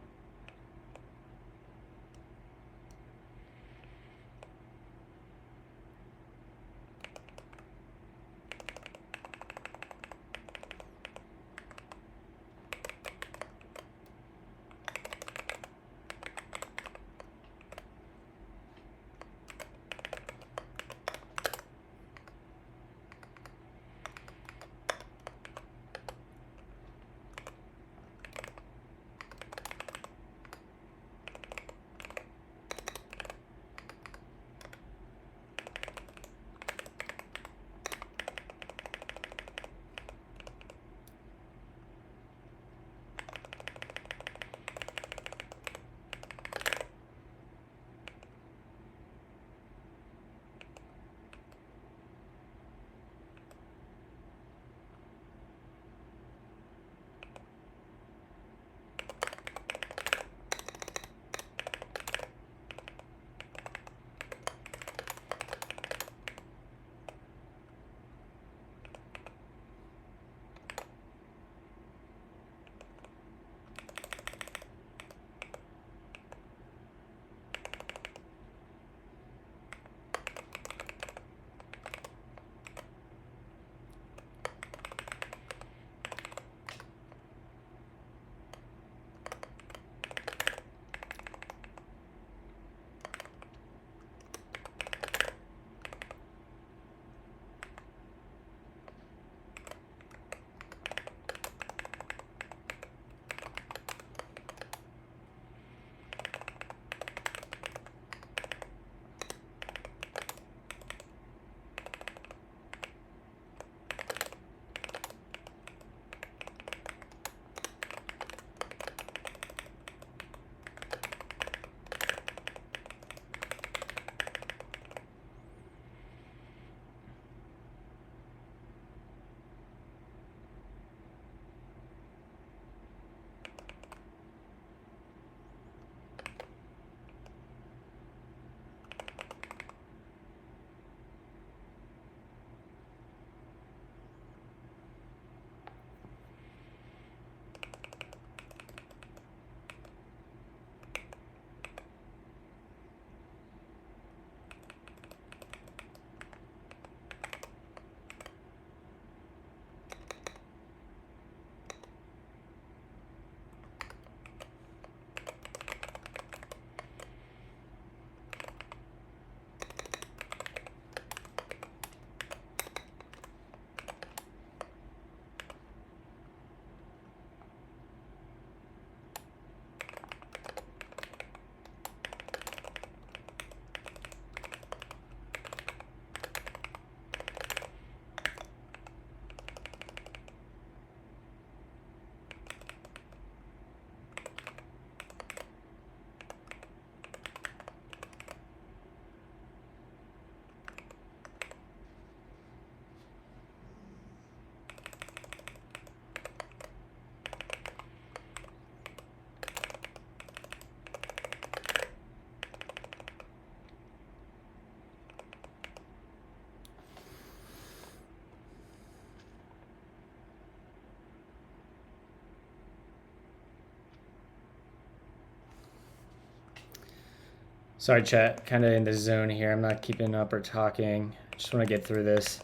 Sorry, chat. Kind of in the zone here. I'm not keeping up or talking. Just want to get through this.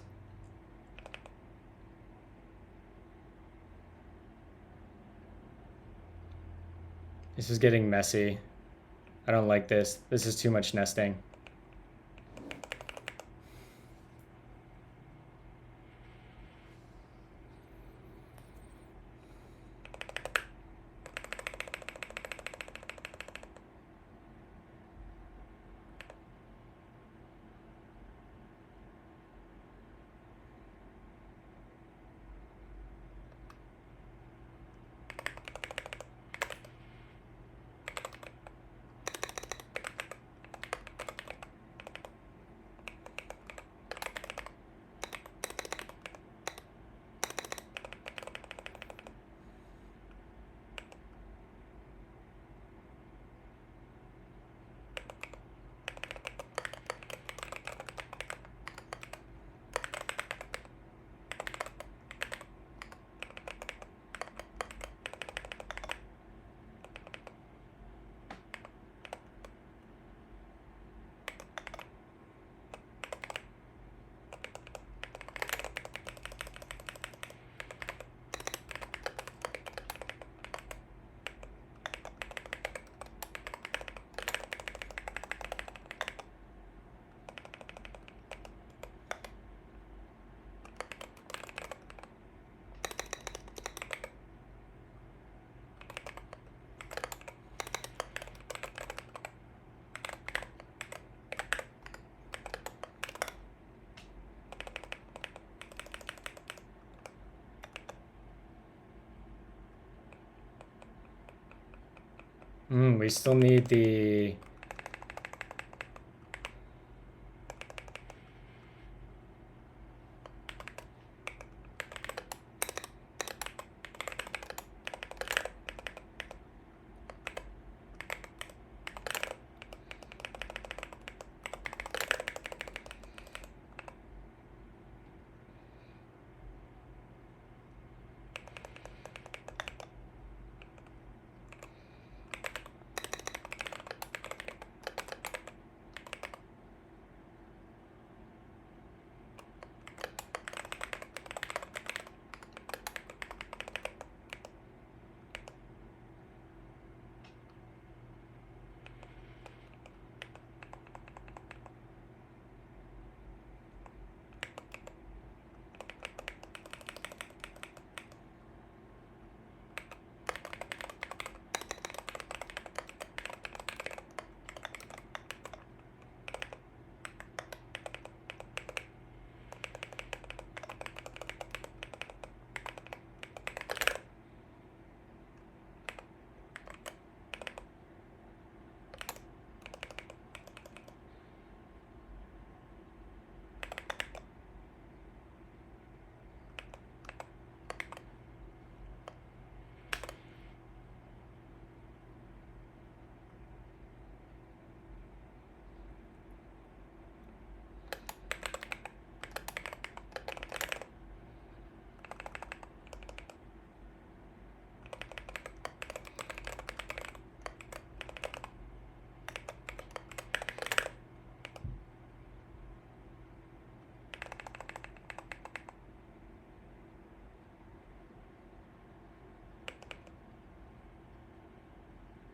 This is getting messy. I don't like this. This is too much nesting. We still need the...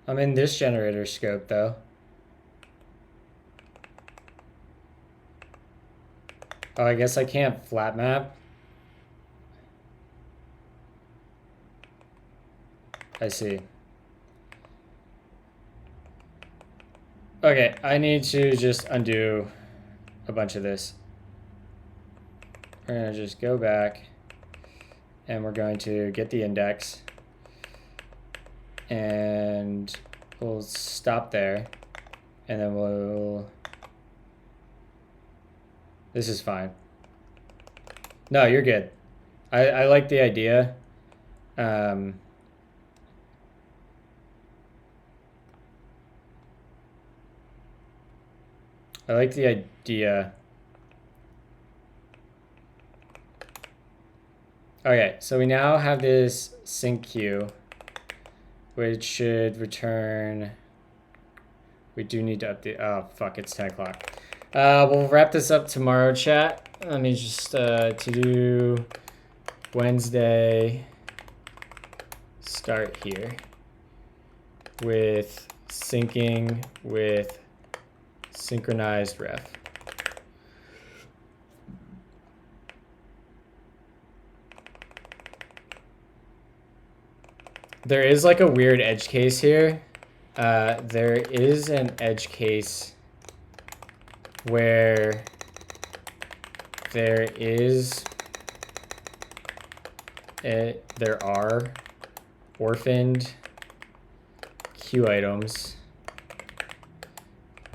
I'm in this generator scope, though. Oh, I guess I can't flat map. I see. Okay, I need to just undo a bunch of this. We're going to just go back, and we're going to get the index, and we'll stop there, and then we'll... This is fine. No, you're good. I like the idea. I like the idea. Okay, so we now have this sync queue, which should return We do need to update. Oh, fuck, it's 10 o'clock. We'll wrap this up tomorrow, chat. Let me just, to do Wednesday, start here with syncing with synchronized ref. There is like a weird edge case here. There is an edge case where there are orphaned queue items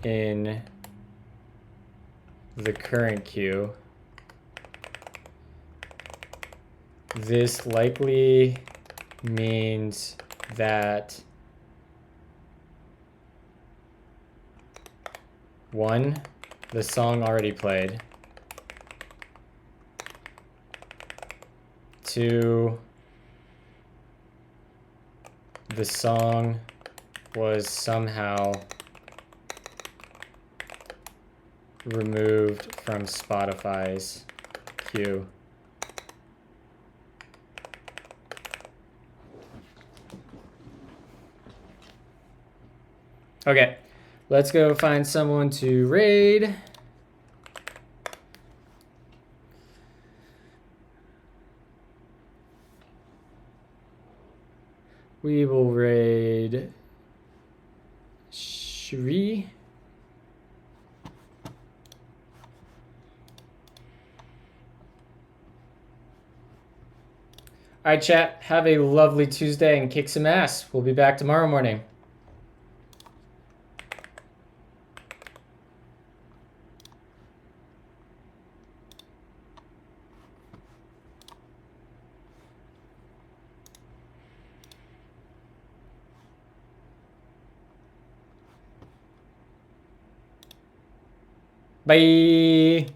in the current queue. This likely means that 1, the song already played. 2, the song was somehow removed from Spotify's queue. Okay, let's go find someone to raid. We will raid Shri. All right, chat. Have a lovely Tuesday and kick some ass. We'll be back tomorrow morning. Bye.